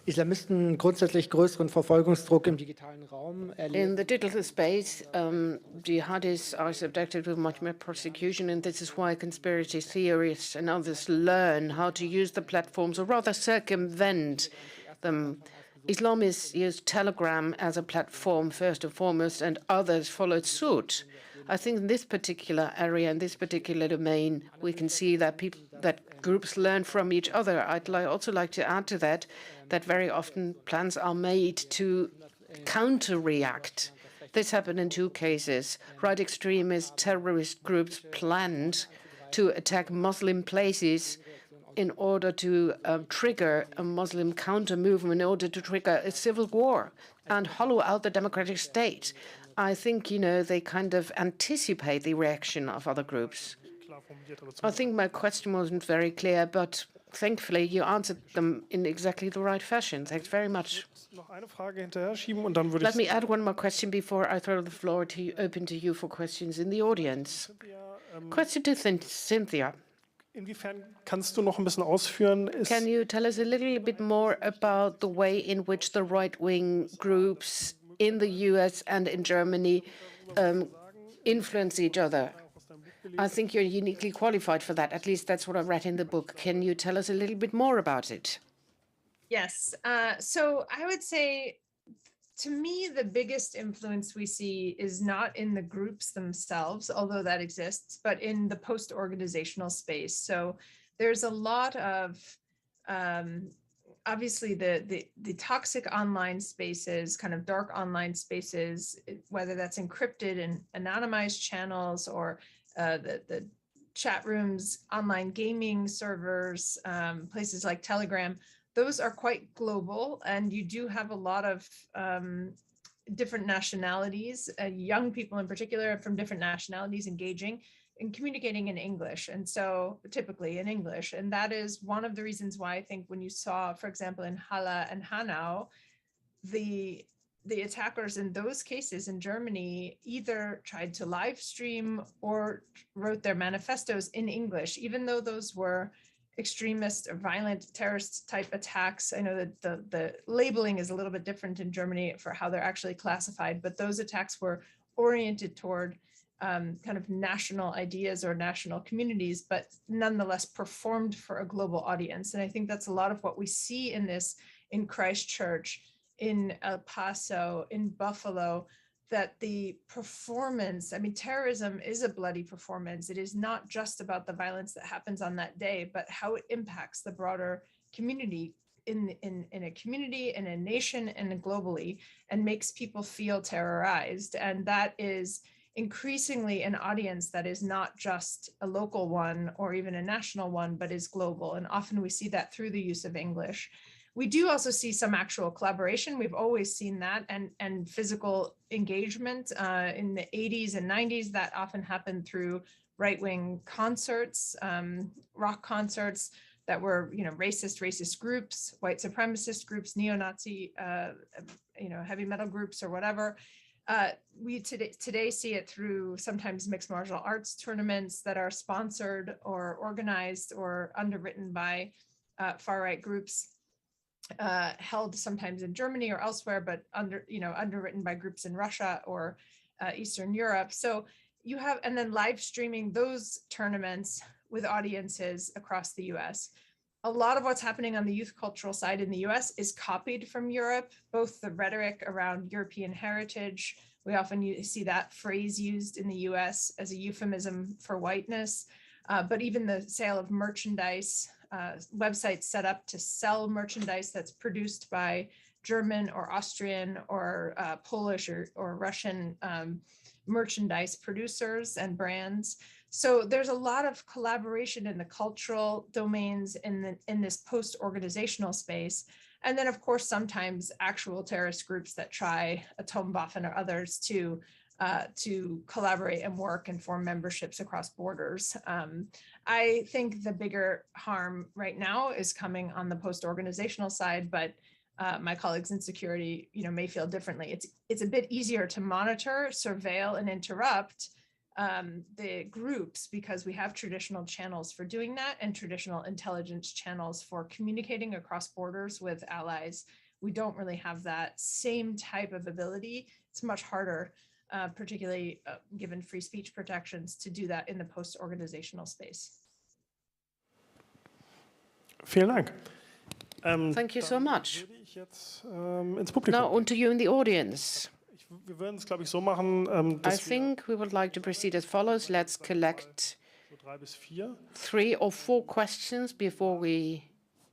Islamisten grundsätzlich größeren Verfolgungsdruck im digitalen Raum erleben. In the digital space, jihadis are subjected to much more persecution, and this is why conspiracy theorists and others learn how to use the platforms, or rather circumvent them. Islamists use Telegram as a platform first and foremost, and others followed suit. I think in this particular area, in this particular domain, we can see that groups learn from each other. I'd also like to add to that very often plans are made to counter-react. This happened in two cases. Right extremist terrorist groups planned to attack Muslim places in order to trigger a Muslim counter-movement, in order to trigger a civil war and hollow out the democratic state. I think, they kind of anticipate the reaction of other groups. I think my question wasn't very clear, but thankfully you answered them in exactly the right fashion. Thanks very much. Let me add one more question before I throw the floor open to you for questions in the audience. Question to Cynthia. Can you tell us a little bit more about the way in which the right-wing groups in the US and in Germany influence each other? I think you're uniquely qualified for that. At least that's what I read in the book. Can you tell us a little bit more about it? Yes. So I would say, to me, the biggest influence we see is not in the groups themselves, although that exists, but in the post-organizational space. So there's a lot of, obviously, the toxic online spaces, kind of dark online spaces, whether that's encrypted and anonymized channels or the chat rooms, online gaming servers, places like Telegram. Those are quite global, and you do have a lot of different nationalities, young people in particular from different nationalities engaging and communicating in English, and so typically in English. And that is one of the reasons why I think when you saw, for example, in Halle and Hanau, the attackers in those cases in Germany either tried to live stream or wrote their manifestos in English, even though those were extremist or violent terrorist type attacks. I know that the labeling is a little bit different in Germany for how they're actually classified, but those attacks were oriented toward kind of national ideas or national communities, but nonetheless performed for a global audience. And I think that's a lot of what we see in Christchurch, in El Paso, in Buffalo, that the performance, I mean, terrorism is a bloody performance. It is not just about the violence that happens on that day, but how it impacts the broader community in a community, in a nation, and globally, and makes people feel terrorized. And that is increasingly an audience that is not just a local one or even a national one, but is global. And often we see that through the use of English. We do also see some actual collaboration. We've always seen that, and physical engagement in the 80s and 90s. That often happened through right-wing concerts, rock concerts that were, racist groups, white supremacist groups, neo-Nazi, heavy metal groups or whatever. We today see it through sometimes mixed martial arts tournaments that are sponsored or organized or underwritten by far-right groups. Held sometimes in Germany or elsewhere, but underwritten by groups in Russia or Eastern Europe. So you have, and then live streaming those tournaments with audiences across the US. A lot of what's happening on the youth cultural side in the US is copied from Europe, both the rhetoric around European heritage. We often see that phrase used in the US as a euphemism for whiteness, but even the sale of merchandise, websites set up to sell merchandise that's produced by German or Austrian or Polish or Russian merchandise producers and brands. So there's a lot of collaboration in the cultural domains in this post-organizational space. And then, of course, sometimes actual terrorist groups that try Atomwaffen or others to collaborate and work and form memberships across borders. I think the bigger harm right now is coming on the post-organizational side, but my colleagues in security, may feel differently. It's a bit easier to monitor, surveil, and interrupt the groups because we have traditional channels for doing that and traditional intelligence channels for communicating across borders with allies. We don't really have that same type of ability. It's much harder. Particularly given free speech protections, to do that in the post-organizational space. Vielen Dank. Thank you so much. Now on to you in the audience. I think we would like to proceed as follows. Let's collect 3 or 4 questions before we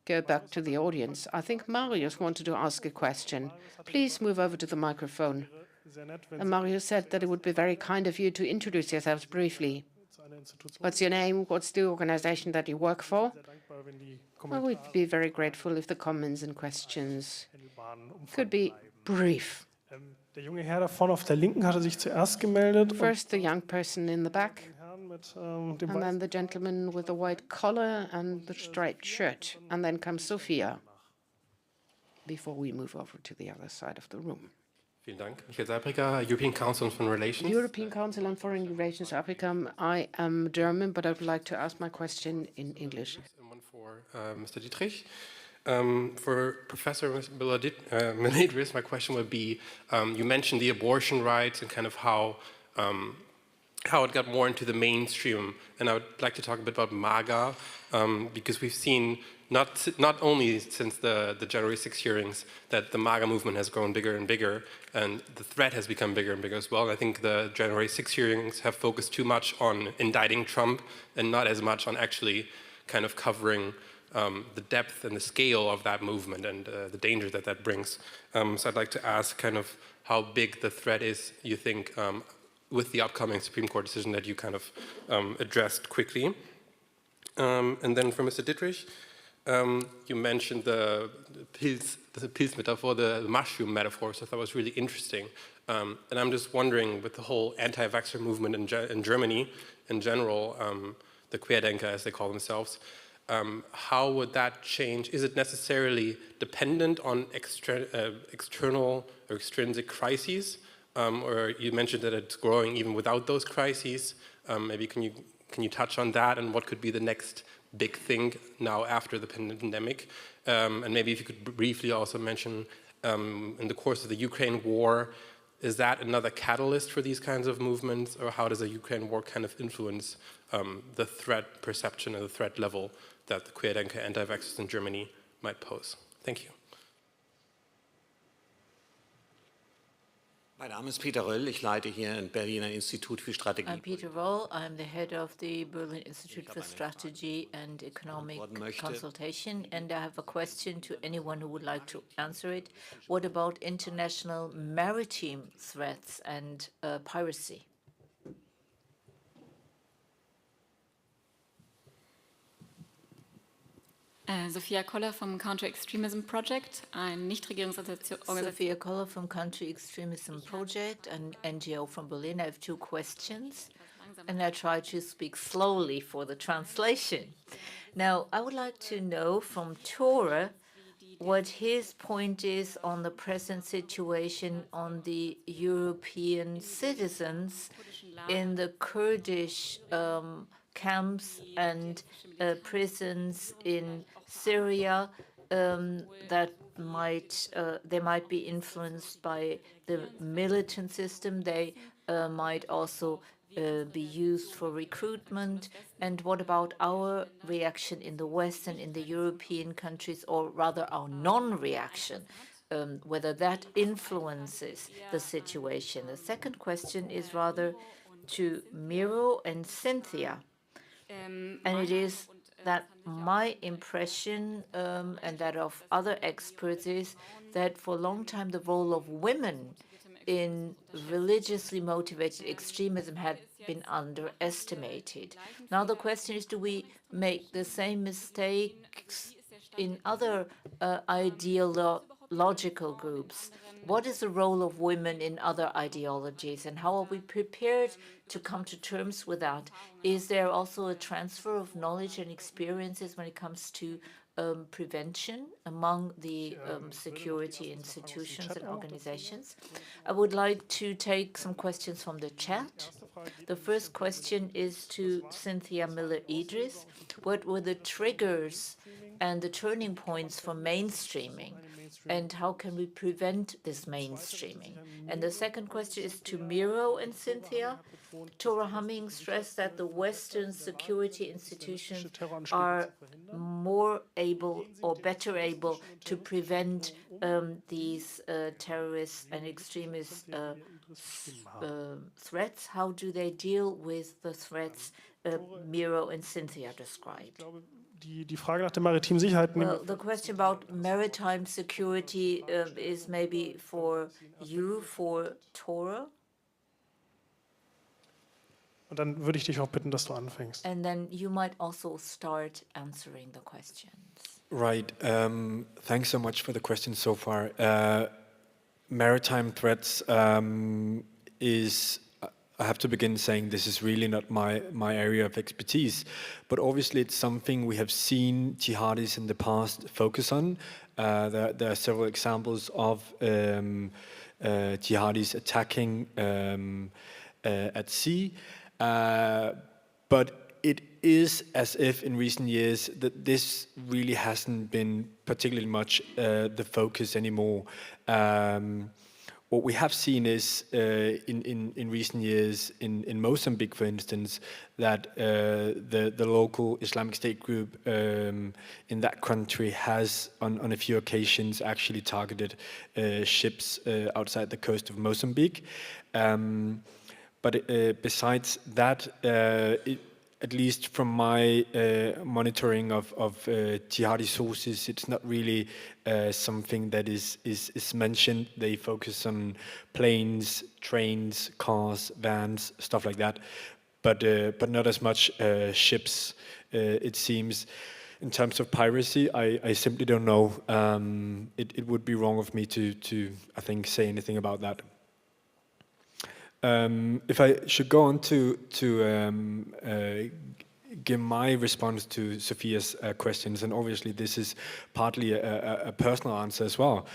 go back to the audience. I think Marius wanted to ask a question. Please move over to the microphone. And Mario said that it would be very kind of you to introduce yourselves briefly. What's your name? What's the organization that you work for? I would be very grateful if the comments and questions could be brief. Der junge Herr da vorne auf der Linken hatte sich zuerst gemeldet. First, the young person in the back, Herrn mit and dem then weißen the gentleman with the white collar and the striped shirt, and then comes Sophia, before we move over to the other side of the room. Vielen Dank. Michael Seibriger, European Council on Foreign Relations. European Council on Foreign Relations, Africa. I am German, but I would like to ask my question in English. And one for Mr. Dietrich. For Professor Melidris, my question would be, you mentioned the abortion rights and kind of how it got more into the mainstream. And I would like to talk a bit about MAGA, because we've seen not only since the January 6 hearings that the MAGA movement has grown bigger and bigger, and the threat has become bigger and bigger as well. I think the January 6 hearings have focused too much on indicting Trump and not as much on actually kind of covering the depth and the scale of that movement and the danger that that brings. So I'd like to ask kind of how big the threat is, you think, with the upcoming Supreme Court decision that you kind of addressed quickly. And then for Mr. Dietrich, you mentioned the pills metaphor, the mushroom metaphor, so I thought was really interesting. And I'm just wondering, with the whole anti-vaxxer movement in Germany in general, the Querdenker as they call themselves, how would that change? Is it necessarily dependent on external or extrinsic crises? Or you mentioned that it's growing even without those crises. Maybe can you touch on that and what could be the next big thing now after the pandemic? And maybe if you could briefly also mention in the course of the Ukraine war, is that another catalyst for these kinds of movements, or how does the Ukraine war kind of influence the threat perception and the threat level that the Querdenker anti-vaxxers in Germany might pose? Thank you. Mein Name ist Peter Röll, ich leite hier ein Berliner Institut für Strategie. I'm Peter Roll. I'm the head of the Berlin Institute for Strategy and Economic Consultation, and I have a question to anyone who would like to answer it. What about international maritime threats and piracy? Sophia Koller vom Counter-Extremism Project, eine Nichtregierungsorganisation. Sophia Koller from Counter-Extremism Project, an NGO from Berlin. I have two questions, and I try to speak slowly for the translation. Now, I would like to know from Tore what his point is on the present situation on the European citizens in the Kurdish camps and prisons in Syria that they might be influenced by the militant system. They might also be used for recruitment. And what about our reaction in the West and in the European countries, or rather our non-reaction, whether that influences the situation? The second question is rather to Miro and Cynthia. And it is that my impression and that of other experts is that for a long time the role of women in religiously motivated extremism had been underestimated. Now the question is, do we make the same mistakes in other ideological groups? What is the role of women in other ideologies, and how are we prepared to come to terms with that? Is there also a transfer of knowledge and experiences when it comes to prevention among the security institutions and organizations? I would like to take some questions from the chat. The first question is to Cynthia Miller-Idris. What were the triggers and the turning points for mainstreaming, and how can we prevent this mainstreaming? And the second question is to Miro and Cynthia. Tora Humming stressed that the Western security institutions are more able or better able to prevent these terrorist and extremist threats. How do they deal with the threats Miro and Cynthia described? Die Frage nach der maritimen Sicherheit. Well, the question about maritime security is maybe for you, for Tora. Und dann würde ich dich auch bitten, dass du anfängst. And then you might also start answering the questions. Right. Thanks so much for the questions so far. Maritime threats is, I have to begin saying this is really not my area of expertise, but obviously it's something we have seen jihadis in the past focus on. There are several examples of jihadis attacking at sea, but it is as if in recent years that this really hasn't been particularly much the focus anymore. What we have seen is in recent years in Mozambique, for instance, that the local Islamic State group in that country has on a few occasions actually targeted ships outside the coast of Mozambique. But besides that, at least from my monitoring of jihadi sources, it's not really something that is mentioned. They focus on planes, trains, cars, vans, stuff like that, but not as much ships, it seems. In terms of piracy, I simply don't know. It would be wrong of me to I think, say anything about that. If I should go on to give my response to Sophia's questions, and obviously this is partly a personal answer as well.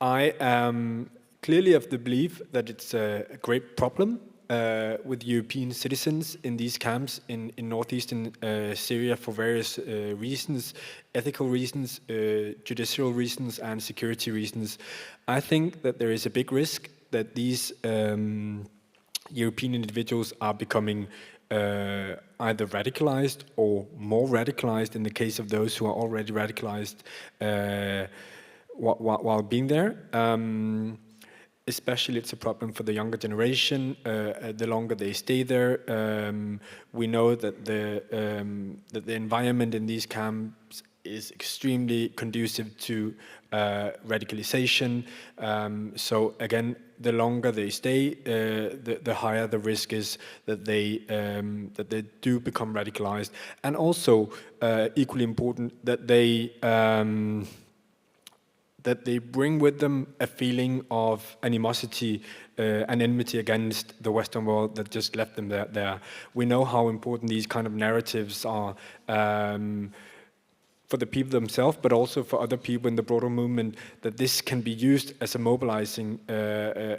I am clearly of the belief that it's a great problem with European citizens in these camps in northeastern Syria for various reasons, ethical reasons, judicial reasons, and security reasons. I think that there is a big risk that these European individuals are becoming either radicalized or more radicalized in the case of those who are already radicalized while being there. Especially it's a problem for the younger generation. The longer they stay there, we know that the environment in these camps is extremely conducive to radicalization. So again, the longer they stay, the higher the risk is that they do become radicalized, and also equally important that they bring with them a feeling of animosity and enmity against the Western world that just left them there. We know how important these kind of narratives are for the people themselves, but also for other people in the broader movement, that this can be used as a mobilizing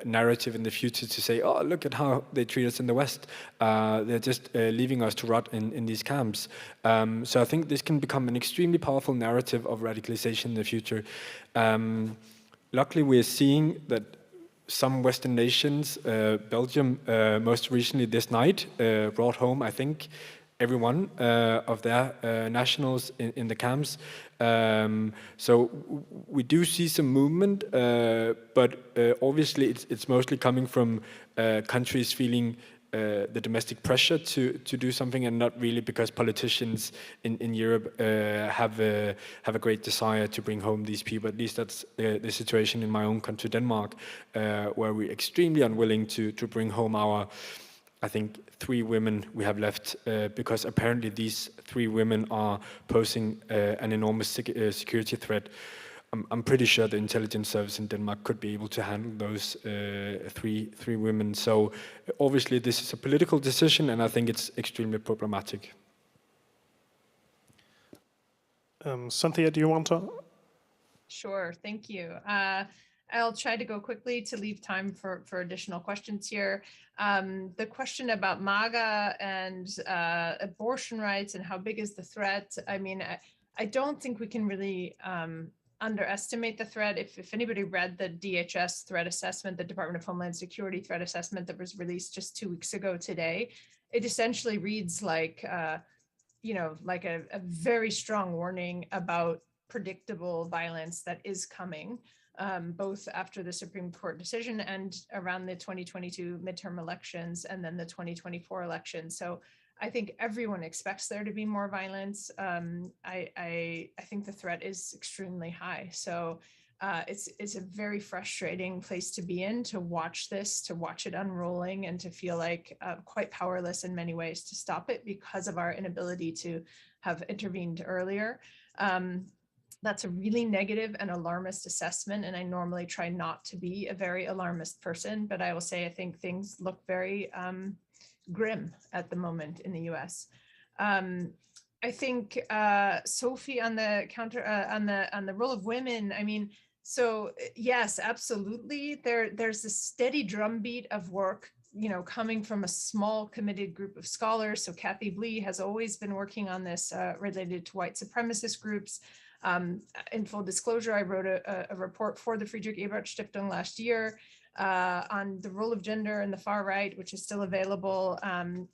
narrative in the future to say, oh, look at how they treat us in the West. They're just leaving us to rot in these camps. So I think this can become an extremely powerful narrative of radicalization in the future. Luckily, we're seeing that some Western nations, Belgium most recently this night, brought home, I think, every one of their nationals in the camps. So we do see some movement, but obviously it's mostly coming from countries feeling the domestic pressure to do something, and not really because politicians in Europe have a great desire to bring home these people. At least that's the situation in my own country, Denmark, where we're extremely unwilling to bring home our, I think, 3 women we have left, because apparently these 3 women are posing an enormous security threat. I'm pretty sure the intelligence service in Denmark could be able to handle those 3 women. So obviously this is a political decision, and I think it's extremely problematic. Cynthia, do you want to? Sure, thank you. I'll try to go quickly to leave time for additional questions here. The question about MAGA and abortion rights and how big is the threat? I mean, I don't think we can really underestimate the threat. If anybody read the DHS threat assessment, the Department of Homeland Security threat assessment that was released just 2 weeks ago today, it essentially reads like, like a very strong warning about predictable violence that is coming. Both after the Supreme Court decision and around the 2022 midterm elections and then the 2024 election. So I think everyone expects there to be more violence. I think the threat is extremely high. So it's a very frustrating place to be in, to watch this, to watch it unrolling, and to feel like quite powerless in many ways to stop it because of our inability to have intervened earlier. That's a really negative and alarmist assessment, and I normally try not to be a very alarmist person, but I will say I think things look very grim at the moment in the US. I think Sophie on the counter on the role of women. I mean, so yes, absolutely. There's a steady drumbeat of work, coming from a small committed group of scholars. So Kathy Blee has always been working on this related to white supremacist groups. In full disclosure, I wrote a report for the Friedrich Ebert Stiftung last year on the role of gender in the far right, which is still available.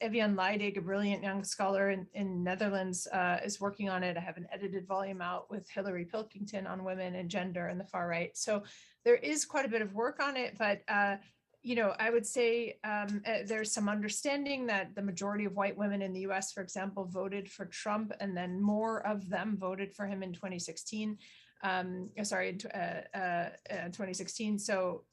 Evian Leidig, a brilliant young scholar in Netherlands, is working on it. I have an edited volume out with Hilary Pilkington on women and gender in the far right. So there is quite a bit of work on it, but I would say there's some understanding that the majority of white women in the US, for example, voted for Trump, and then more of them voted for him in 2016. 2016. So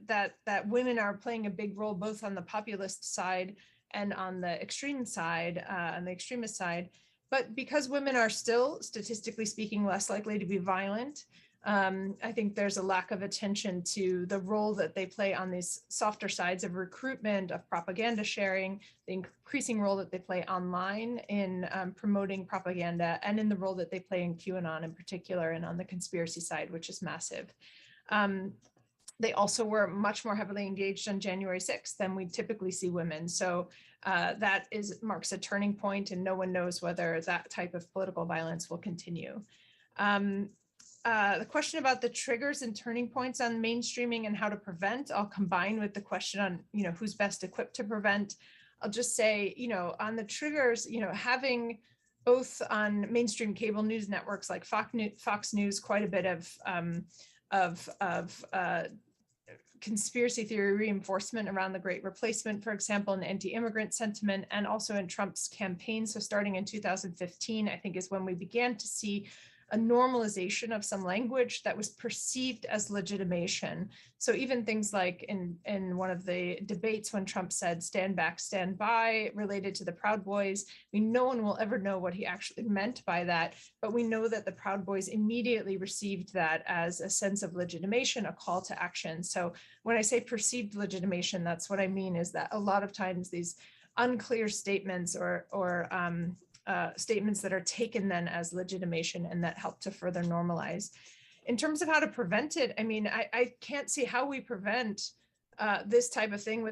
that women are playing a big role both on the populist side and on the extreme side, on the extremist side. But because women are still, statistically speaking, less likely to be violent, I think there's a lack of attention to the role that they play on these softer sides of recruitment, of propaganda sharing, the increasing role that they play online in promoting propaganda, and in the role that they play in QAnon in particular, and on the conspiracy side, which is massive. They also were much more heavily engaged on January 6th than we typically see women. So that marks a turning point, and no one knows whether that type of political violence will continue. The question about the triggers and turning points on mainstreaming and how to prevent, I'll combine with the question on, who's best equipped to prevent. I'll just say, on the triggers, having both on mainstream cable news networks like Fox News, quite a bit of conspiracy theory reinforcement around the Great Replacement, for example, and anti-immigrant sentiment, and also in Trump's campaign. So starting in 2015, I think, is when we began to see a normalization of some language that was perceived as legitimation. So even things like in one of the debates when Trump said, "Stand back, stand by," related to the Proud Boys, no one will ever know what he actually meant by that, but we know that the Proud Boys immediately received that as a sense of legitimation, a call to action. So when I say perceived legitimation, that's what I mean, is that a lot of times these unclear statements or statements that are taken then as legitimation, and that help to further normalize. In terms of how to prevent it, I can't see how we prevent this type of thing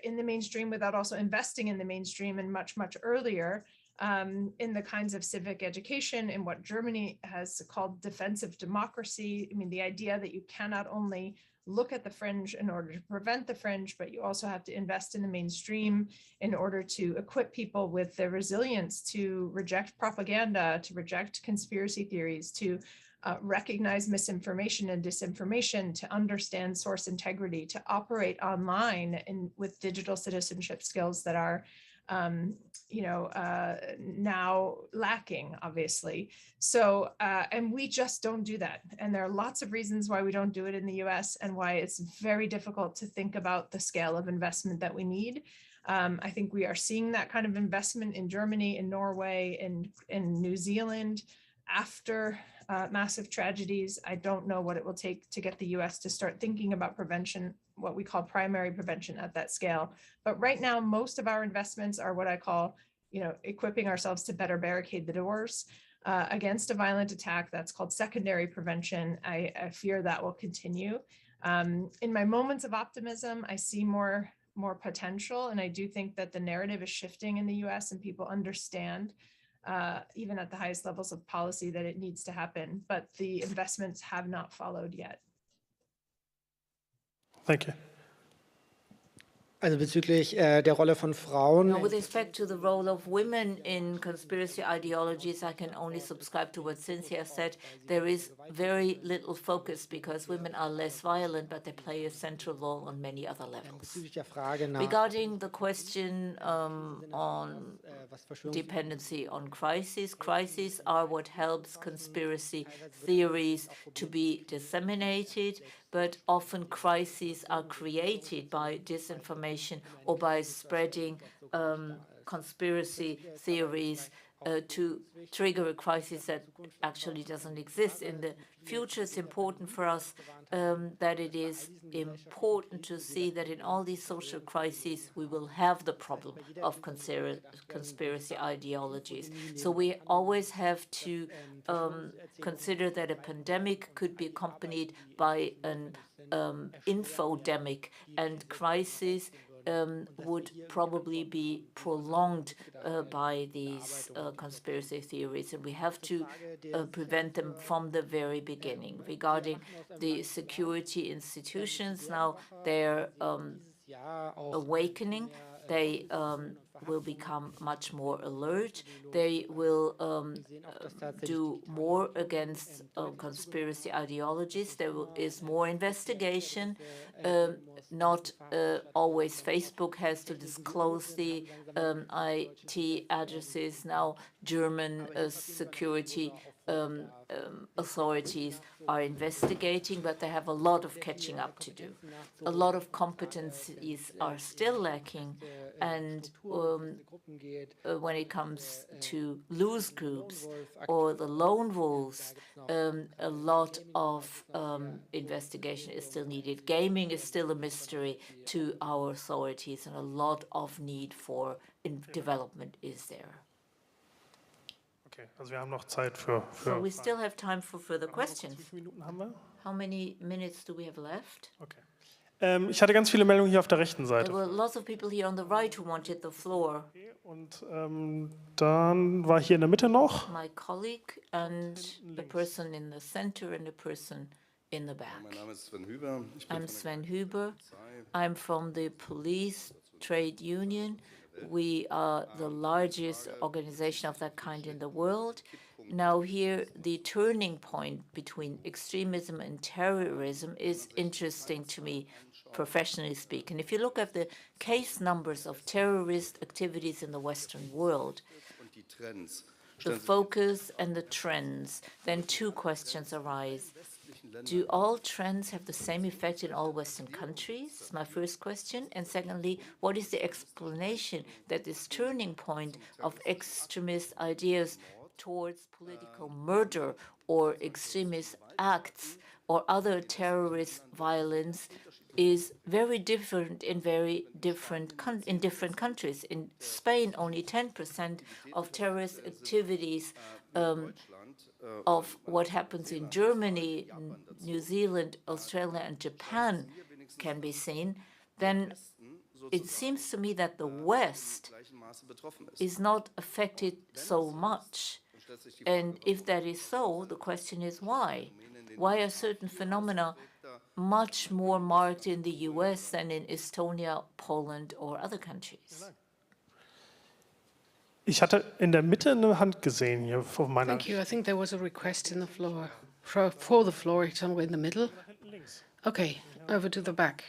in the mainstream without also investing in the mainstream and much, much earlier in the kinds of civic education, in what Germany has called defensive democracy. The idea that you cannot only look at the fringe in order to prevent the fringe, but you also have to invest in the mainstream in order to equip people with the resilience to reject propaganda, to reject conspiracy theories, to recognize misinformation and disinformation, to understand source integrity, to operate online with digital citizenship skills that are now lacking, obviously. So, and we just don't do that. And there are lots of reasons why we don't do it in the US, and why it's very difficult to think about the scale of investment that we need. I think we are seeing that kind of investment in Germany, in Norway, in New Zealand after massive tragedies. I don't know what it will take to get the US to start thinking about prevention, what we call primary prevention, at that scale. But right now, most of our investments are what I call, equipping ourselves to better barricade the doors against a violent attack. That's called secondary prevention. I fear that will continue. In my moments of optimism, I see more potential, and I do think that the narrative is shifting in the US, and people understand, even at the highest levels of policy, that it needs to happen, but the investments have not followed yet. Thank you. Also bezüglich der Rolle von Frauen. Now, with respect to the role of women in conspiracy ideologies, I can only subscribe to what Cynthia said. There is very little focus because women are less violent, but they play a central role on many other levels. Regarding the question on dependency on crises, crises are what helps conspiracy theories to be disseminated, but often crises are created by disinformation or by spreading conspiracy theories to trigger a crisis that actually doesn't exist. In the future, it's important for us that it is important to see that in all these social crises, we will have the problem of conspiracy ideologies. So we always have to consider that a pandemic could be accompanied by an infodemic, and crisis would probably be prolonged by these conspiracy theories, and we have to prevent them from the very beginning. Regarding the security institutions, now they're awakening. They will become much more alert. They will do more against conspiracy ideologies. There is more investigation. Not always Facebook has to disclose the IT addresses. Now German security authorities are investigating, but they have a lot of catching up to do. A lot of competencies are still lacking, and when it comes to loose groups or the lone wolves, a lot of investigation is still needed. Gaming is still a mystery to our authorities, and a lot of need for development is there. Okay, also wir haben noch Zeit für So we still have time for further questions. Wie viele Minuten haben wir? How many minutes do we have left? Okay. Ich hatte ganz viele Meldungen hier auf der rechten Seite. There were lots of people here on the right who wanted the floor. Und dann war hier in der Mitte noch. My colleague and a person in the center and a person in the back. I'm Sven Huber. I'm from the police trade union. We are the largest organization of that kind in the world. Now here, the turning point between extremism and terrorism is interesting to me, professionally speaking. If you look at the case numbers of terrorist activities in the Western world, the focus and the trends, then two questions arise. Do all trends have the same effect in all Western countries? Is my first question. And secondly, what is the explanation that this turning point of extremist ideas towards political murder or extremist acts or other terrorist violence is very different in different countries? In Spain, only 10% of terrorist activities of what happens in Germany, New Zealand, Australia, and Japan can be seen, then it seems to me that the West is not affected so much. And if that is so, the question is why? Why are certain phenomena much more marked in the US than in Estonia, Poland, or other countries? Ich hatte in der Mitte eine Hand gesehen hier vor meiner. Thank you. I think there was a request in the floor for the floor somewhere in the middle. Okay, over to the back.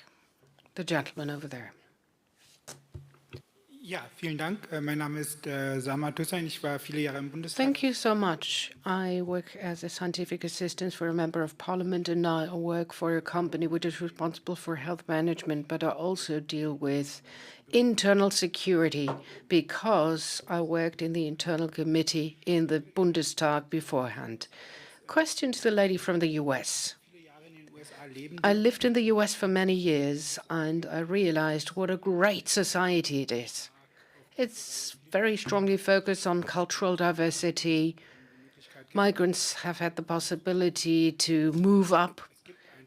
The gentleman over there. Ja, vielen Dank. Mein Name ist Samar Hüseyin. Ich war viele Jahre im Bundestag. Thank you so much. I work as a scientific assistant for a member of parliament, and now I work for a company which is responsible for health management, but I also deal with internal security because I worked in the internal committee in the Bundestag beforehand. Question to the lady from the US. I lived in the US for many years, and I realized what a great society it is. It's very strongly focused on cultural diversity. Migrants have had the possibility to move up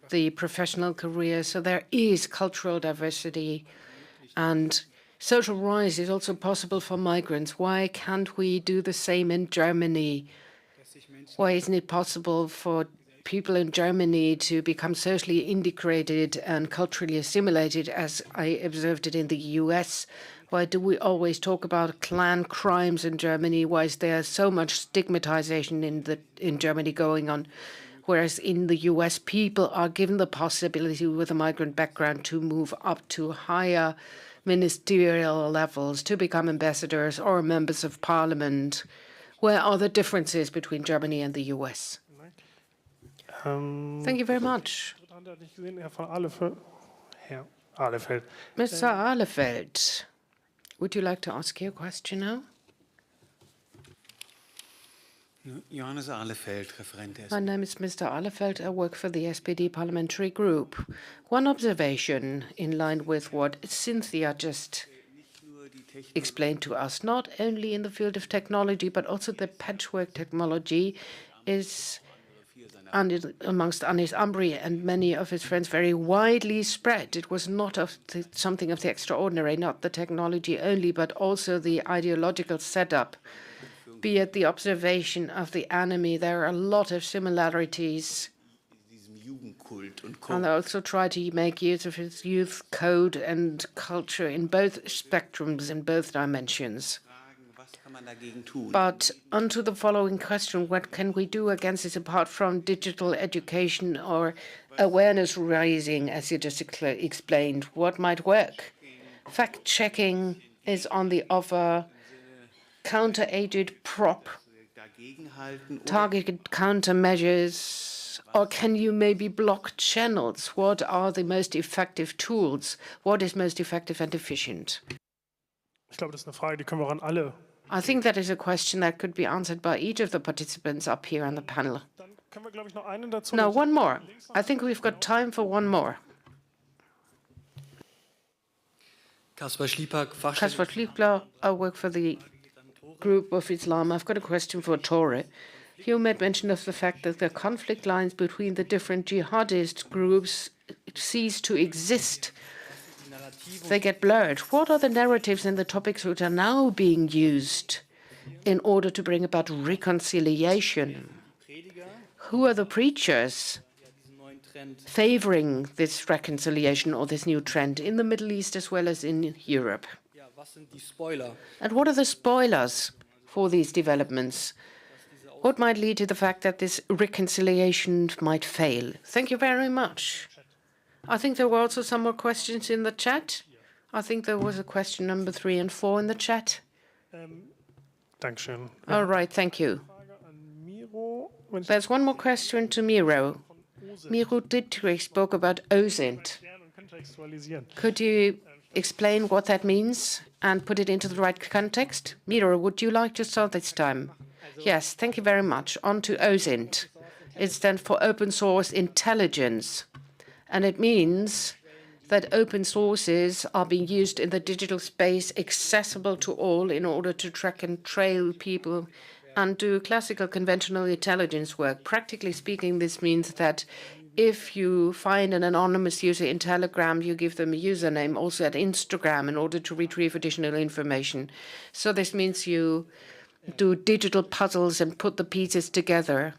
the professional career, so there is cultural diversity. And social rise is also possible for migrants. Why can't we do the same in Germany? Why isn't it possible for people in Germany to become socially integrated and culturally assimilated, as I observed it in the US? Why do we always talk about clan crimes in Germany? Why is there so much stigmatization in Germany going on? Whereas in the US, people are given the possibility with a migrant background to move up to higher ministerial levels, to become ambassadors or members of parliament. Where are the differences between Germany and the US? Thank you very much. Mr. Ahlefeld, would you like to ask your question now? My name is Mr. Ahlefeld. I work for the SPD parliamentary group. One observation in line with what Cynthia just explained to us, not only in the field of technology, but also the patchwork technology is, amongst Anis Amri and many of his friends, very widely spread. It was not something of the extraordinary, not the technology only, but also the ideological setup. Be it the observation of the enemy, there are a lot of similarities. And they also try to make use of his youth code and culture in both spectrums, in both dimensions. But onto the following question, what can we do against this apart from digital education or awareness raising, as you just explained? What might work? Fact-checking is on the offer. Counter-aged prop, targeted countermeasures, or can you maybe block channels? What are the most effective tools? What is most effective and efficient? I think that is a question that could be answered by each of the participants up here on the panel. No, one more. I think we've got time for one more. Kaspar Schliepler, I work for the group of Islam. I've got a question for Tore. You made mention of the fact that the conflict lines between the different jihadist groups cease to exist. They get blurred. What are the narratives and the topics which are now being used in order to bring about reconciliation? Who are the preachers favoring this reconciliation or this new trend in the Middle East as well as in Europe? And what are the spoilers for these developments? What might lead to the fact that this reconciliation might fail? Thank you very much. I think there were also some more questions in the chat. I think there was a question number 3 and 4 in the chat. All right, thank you. There's one more question to Miro. Miro Dietrich spoke about OSINT. Could you explain what that means and put it into the right context? Miro, would you like to start this time? Yes, thank you very much. On to OSINT. It stands for Open Source Intelligence. And it means that open sources are being used in the digital space, accessible to all in order to track and trail people and do classical conventional intelligence work. Practically speaking, this means that if you find an anonymous user in Telegram, you give them a username, also at Instagram, in order to retrieve additional information. So this means you do digital puzzles and put the pieces together.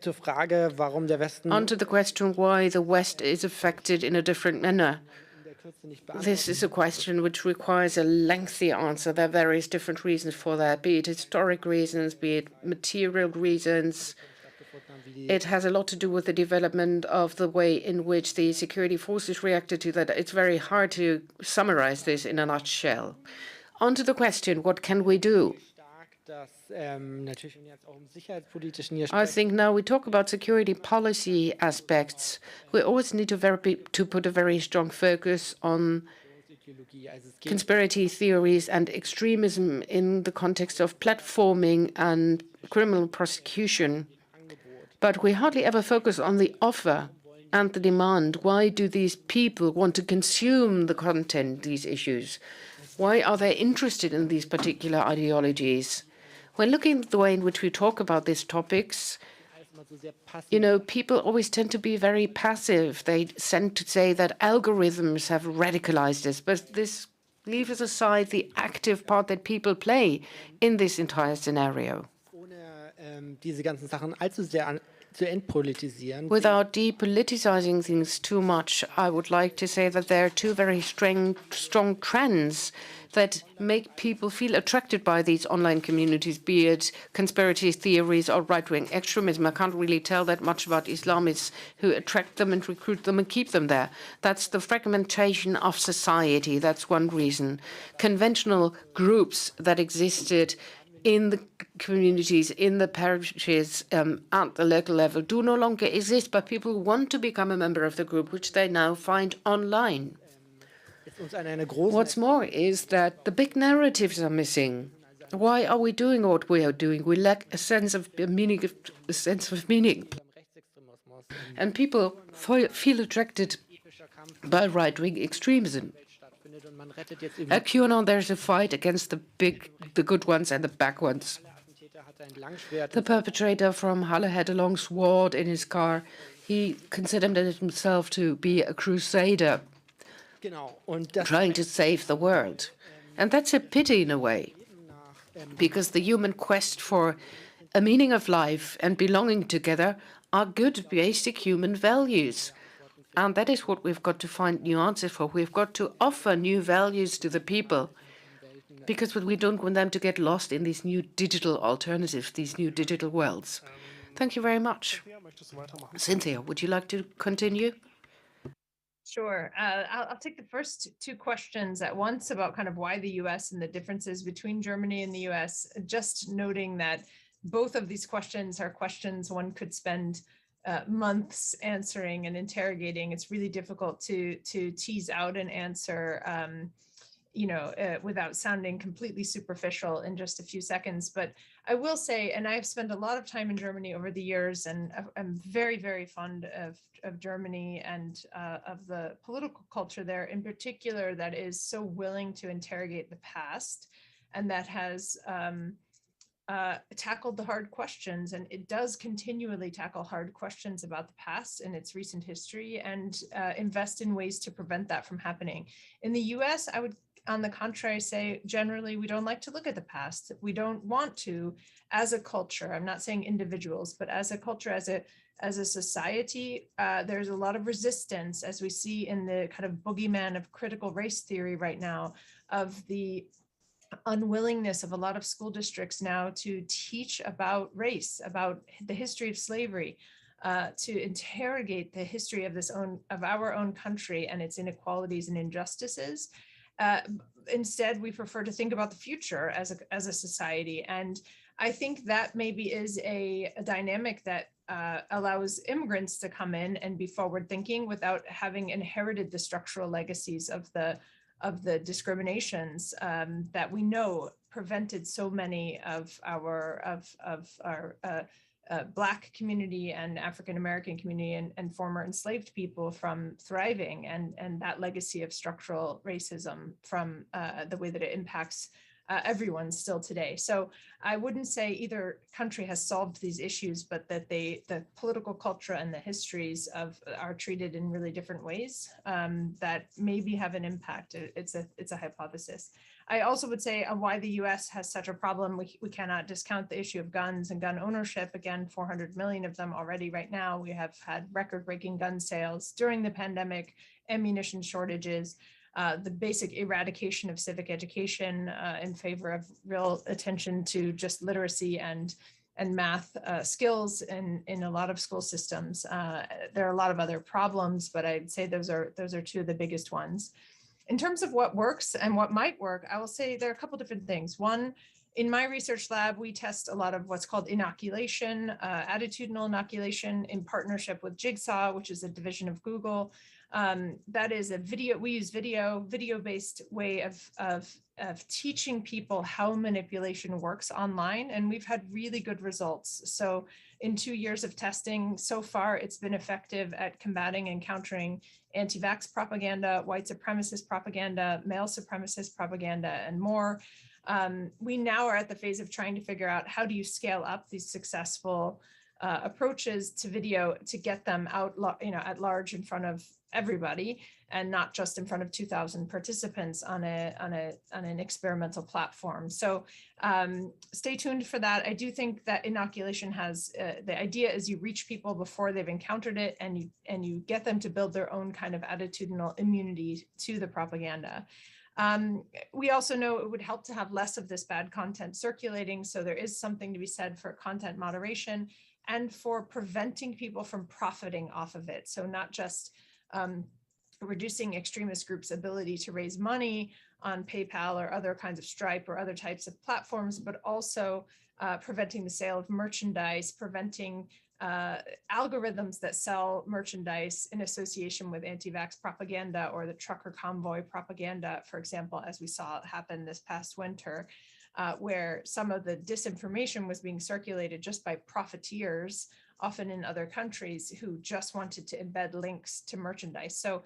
Zur Frage, warum der Westen On to the question why the West is affected in a different manner. This is a question which requires a lengthy answer. There are various different reasons for that, be it historic reasons, be it material reasons. It has a lot to do with the development of the way in which the security forces reacted to that. It's very hard to summarize this in a nutshell. On to the question, what can we do? I think now we talk about security policy aspects. We always need to put a very strong focus on conspiracy theories and extremism in the context of platforming and criminal prosecution. But we hardly ever focus on the offer and the demand. Why do these people want to consume the content, these issues? Why are they interested in these particular ideologies? When looking at the way in which we talk about these topics, you know, people always tend to be very passive. They tend to say that algorithms have radicalized us, but this leaves aside the active part that people play in this entire scenario. zu entpolitisieren. Without depoliticizing things too much, I would like to say that there are two very strong trends that make people feel attracted by these online communities, be it conspiracy theories or right-wing extremism. I can't really tell that much about Islamists who attract them and recruit them and keep them there. That's the fragmentation of society. That's one reason. Conventional groups that existed in the communities, in the parishes, at the local level, do no longer exist, but people want to become a member of the group, which they now find online. What's more is that the big narratives are missing. Why are we doing what we are doing? We lack a sense of meaning. And people feel attracted by right-wing extremism. At QAnon, there's a fight against the good ones and the bad ones. The perpetrator from Halle had a long sword in his car. He considered himself to be a crusader, trying to save the world. And that's a pity in a way, because the human quest for a meaning of life and belonging together are good basic human values. And that is what we've got to find new answers for. We've got to offer new values to the people, because we don't want them to get lost in these new digital alternatives, these new digital worlds. Thank you very much. Cynthia, would you like to continue? Sure. I'll take the first two questions at once about kind of why the US and the differences between Germany and the US, just noting that both of these questions are questions one could spend months answering and interrogating. It's really difficult to tease out an answer, without sounding completely superficial in just a few seconds. But I will say, and I've spent a lot of time in Germany over the years, and I'm very, very fond of Germany and of the political culture there, in particular, that is so willing to interrogate the past and that has tackled the hard questions, and it does continually tackle hard questions about the past and its recent history, and invest in ways to prevent that from happening. In the US, I would, on the contrary, say generally we don't like to look at the past. We don't want to, as a culture. I'm not saying individuals, but as a culture, as a society, there's a lot of resistance, as we see in the kind of boogeyman of critical race theory right now, of the unwillingness of a lot of school districts now to teach about race, about the history of slavery, to interrogate the history of our own country and its inequalities and injustices. Instead, we prefer to think about the future as a society. And I think that maybe is a dynamic that allows immigrants to come in and be forward thinking without having inherited the structural legacies of the discriminations that we know prevented so many of our Black community and African American community and former enslaved people from thriving, and that legacy of structural racism from the way that it impacts everyone still today. So I wouldn't say either country has solved these issues, but that the political culture and the histories are treated in really different ways that maybe have an impact. It's a hypothesis. I also would say why the US has such a problem. We cannot discount the issue of guns and gun ownership. Again, 400 million of them already right now. We have had record-breaking gun sales during the pandemic, ammunition shortages, the basic eradication of civic education in favor of real attention to just literacy and math skills in a lot of school systems. There are a lot of other problems, but I'd say those are two of the biggest ones. In terms of what works and what might work, I will say there are a couple different things. One, in my research lab, we test a lot of what's called inoculation, attitudinal inoculation, in partnership with Jigsaw, which is a division of Google. That is we use video-based way of teaching people how manipulation works online, and we've had really good results. So in 2 years of testing, so far it's been effective at combating and countering anti-vax propaganda, white supremacist propaganda, male supremacist propaganda, and more. We now are at the phase of trying to figure out how do you scale up these successful approaches to video to get them out, at large in front of everybody and not just in front of 2,000 participants on an experimental platform. So stay tuned for that. I do think that inoculation has, the idea is you reach people before they've encountered it and you get them to build their own kind of attitudinal immunity to the propaganda. We also know it would help to have less of this bad content circulating. So there is something to be said for content moderation and for preventing people from profiting off of it. So not just reducing extremist groups' ability to raise money on PayPal or other kinds of Stripe or other types of platforms, but also preventing the sale of merchandise, preventing algorithms that sell merchandise in association with anti-vax propaganda or the trucker convoy propaganda, for example, as we saw happen this past winter, where some of the disinformation was being circulated just by profiteers, often in other countries, who just wanted to embed links to merchandise. So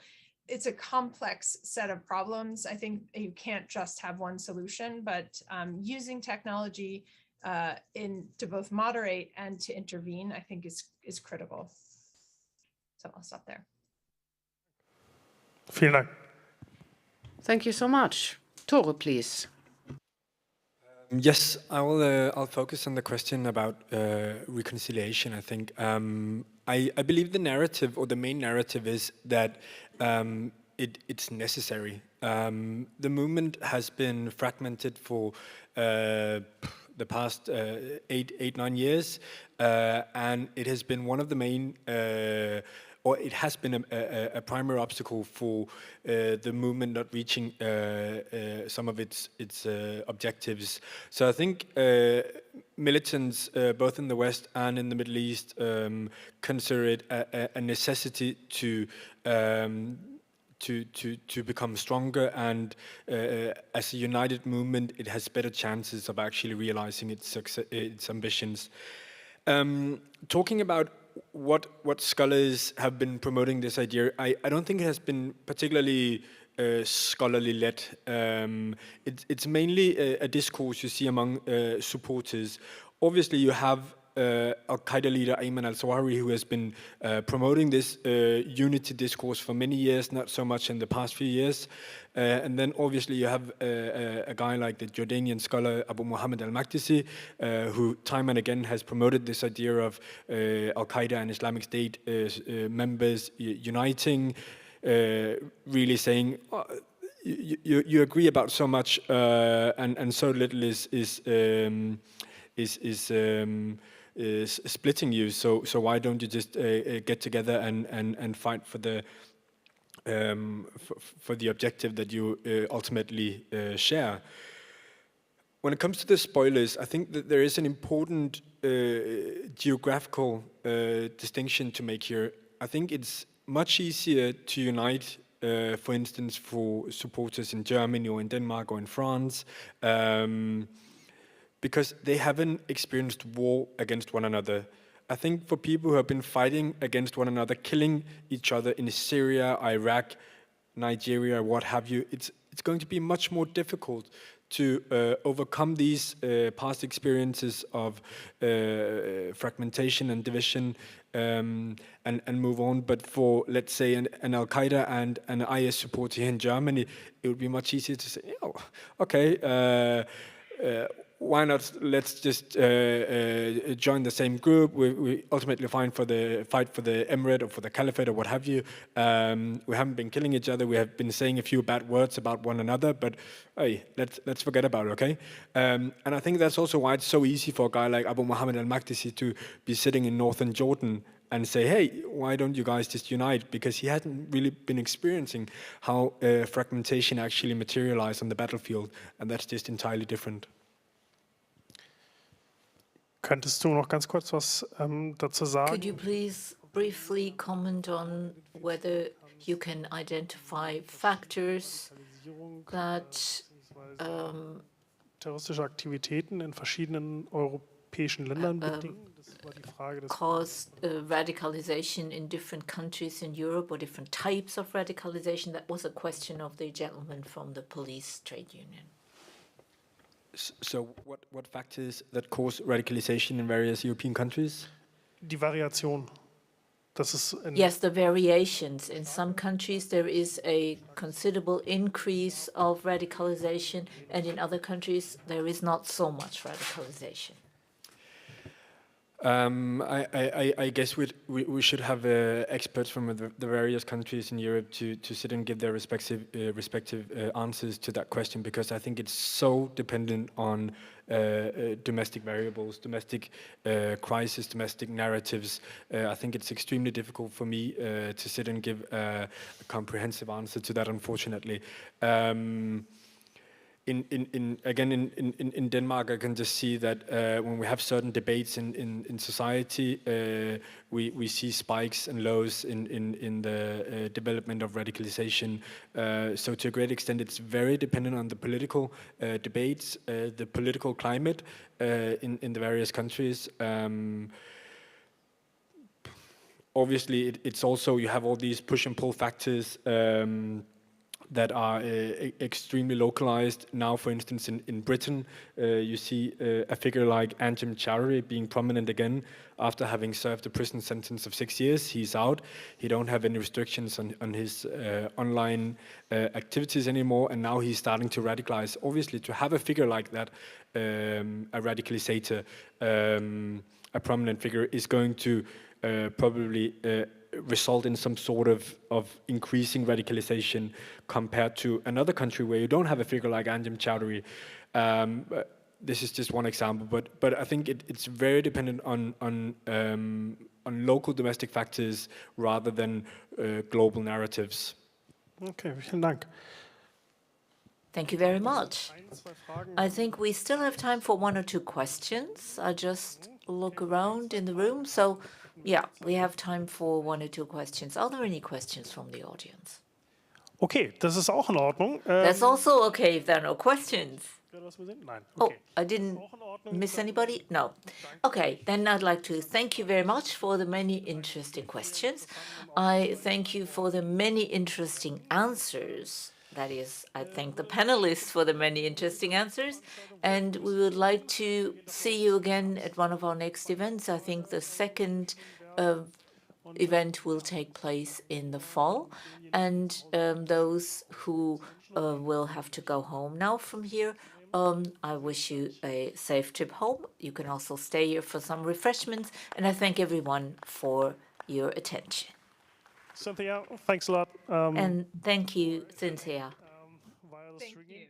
it's a complex set of problems. I think you can't just have one solution, but using technology to both moderate and to intervene, I think is critical. So I'll stop there. Vielen Dank. Thank you so much. Tore, please. Yes, I'll focus on the question about reconciliation. I think I believe the narrative, or the main narrative, is that it's necessary. The movement has been fragmented for the past 9 years, and it has been one of the main, or it has been a primary obstacle for the movement not reaching some of its objectives. So I think militants, both in the West and in the Middle East, consider it a necessity to become stronger, and as a united movement, it has better chances of actually realizing its ambitions. Talking about what scholars have been promoting this idea, I don't think it has been particularly scholarly led. It's mainly a discourse you see among supporters. Obviously, you have Al-Qaeda leader Ayman al-Zawahiri, who has been promoting this unity discourse for many years, not so much in the past few years. And then obviously you have a guy like the Jordanian scholar Abu Muhammad al-Maqdisi, who time and again has promoted this idea of Al-Qaeda and Islamic State members uniting, really saying, you agree about so much and so little is splitting you. So why don't you just get together and fight for the objective that you ultimately share? When it comes to the spoilers, I think that there is an important geographical distinction to make here. I think it's much easier to unite, for instance, for supporters in Germany or in Denmark or in France, because they haven't experienced war against one another. I think for people who have been fighting against one another, killing each other in Syria, Iraq, Nigeria, what have you, it's going to be much more difficult to overcome these past experiences of fragmentation and division and move on. But for, let's say, an Al-Qaeda and an IS supporter here in Germany, it would be much easier to say, oh, okay, why not? Let's just join the same group. We ultimately fight for the emirate or for the caliphate or what have you. We haven't been killing each other. We have been saying a few bad words about one another, but hey, let's forget about it, okay? And I think that's also why it's so easy for a guy like Abu Muhammad al-Maqdisi to be sitting in northern Jordan and say, hey, why don't you guys just unite? Because he hadn't really been experiencing how fragmentation actually materialized on the battlefield, and that's just entirely different. Könntest du noch ganz kurz was dazu sagen? Could you please briefly comment on whether you can identify factors that terroristische Aktivitäten in verschiedenen europäischen Ländern bedingen? Das war die Frage des cause radicalization in different countries in Europe, or different types of radicalization? That was a question of the gentleman from the police trade union. So what factors that cause radicalization in various European countries? Die Variation. Yes, the variations. In some countries, there is a considerable increase of radicalization, and in other countries, there is not so much radicalization. I guess we should have experts from the various countries in Europe to sit and give their respective answers to that question, because I think it's so dependent on domestic variables, domestic crisis, domestic narratives. I think it's extremely difficult for me to sit and give a comprehensive answer to that, unfortunately. In Denmark, I can just see that when we have certain debates in society, we see spikes and lows in the development of radicalization. So to a great extent, it's very dependent on the political debates, the political climate in the various countries. Obviously, it's also, you have all these push and pull factors that are extremely localized. Now, for instance, in Britain, you see a figure like Anjem Chowdhury being prominent again after having served a prison sentence of 6 years. He's out. He don't have any restrictions on his online activities anymore, and now he's starting to radicalize. Obviously, to have a figure like that, a radicalizator, a prominent figure, is going to probably result in some sort of increasing radicalization compared to another country where you don't have a figure like Anjem Chowdhury. This is just one example, but I think it's very dependent on local domestic factors rather than global narratives. Okay, vielen Dank. Thank you very much. I think we still have time for one or two questions. I just look around in the room. So, yeah, we have time for one or two questions. Are there any questions from the audience? Okay, das ist auch in Ordnung. That's also okay if there are no questions. Nein. Oh, I didn't miss anybody? No. Okay, then I'd like to thank you very much for the many interesting questions. I thank you for the many interesting answers. That is, I thank the panelists for the many interesting answers. And we would like to see you again at one of our next events. I think the second event will take place in the fall. And those who will have to go home now from here, I wish you a safe trip home. You can also stay here for some refreshments. And I thank everyone for your attention. Cynthia, thanks a lot. And thank you, Cynthia. Thank you.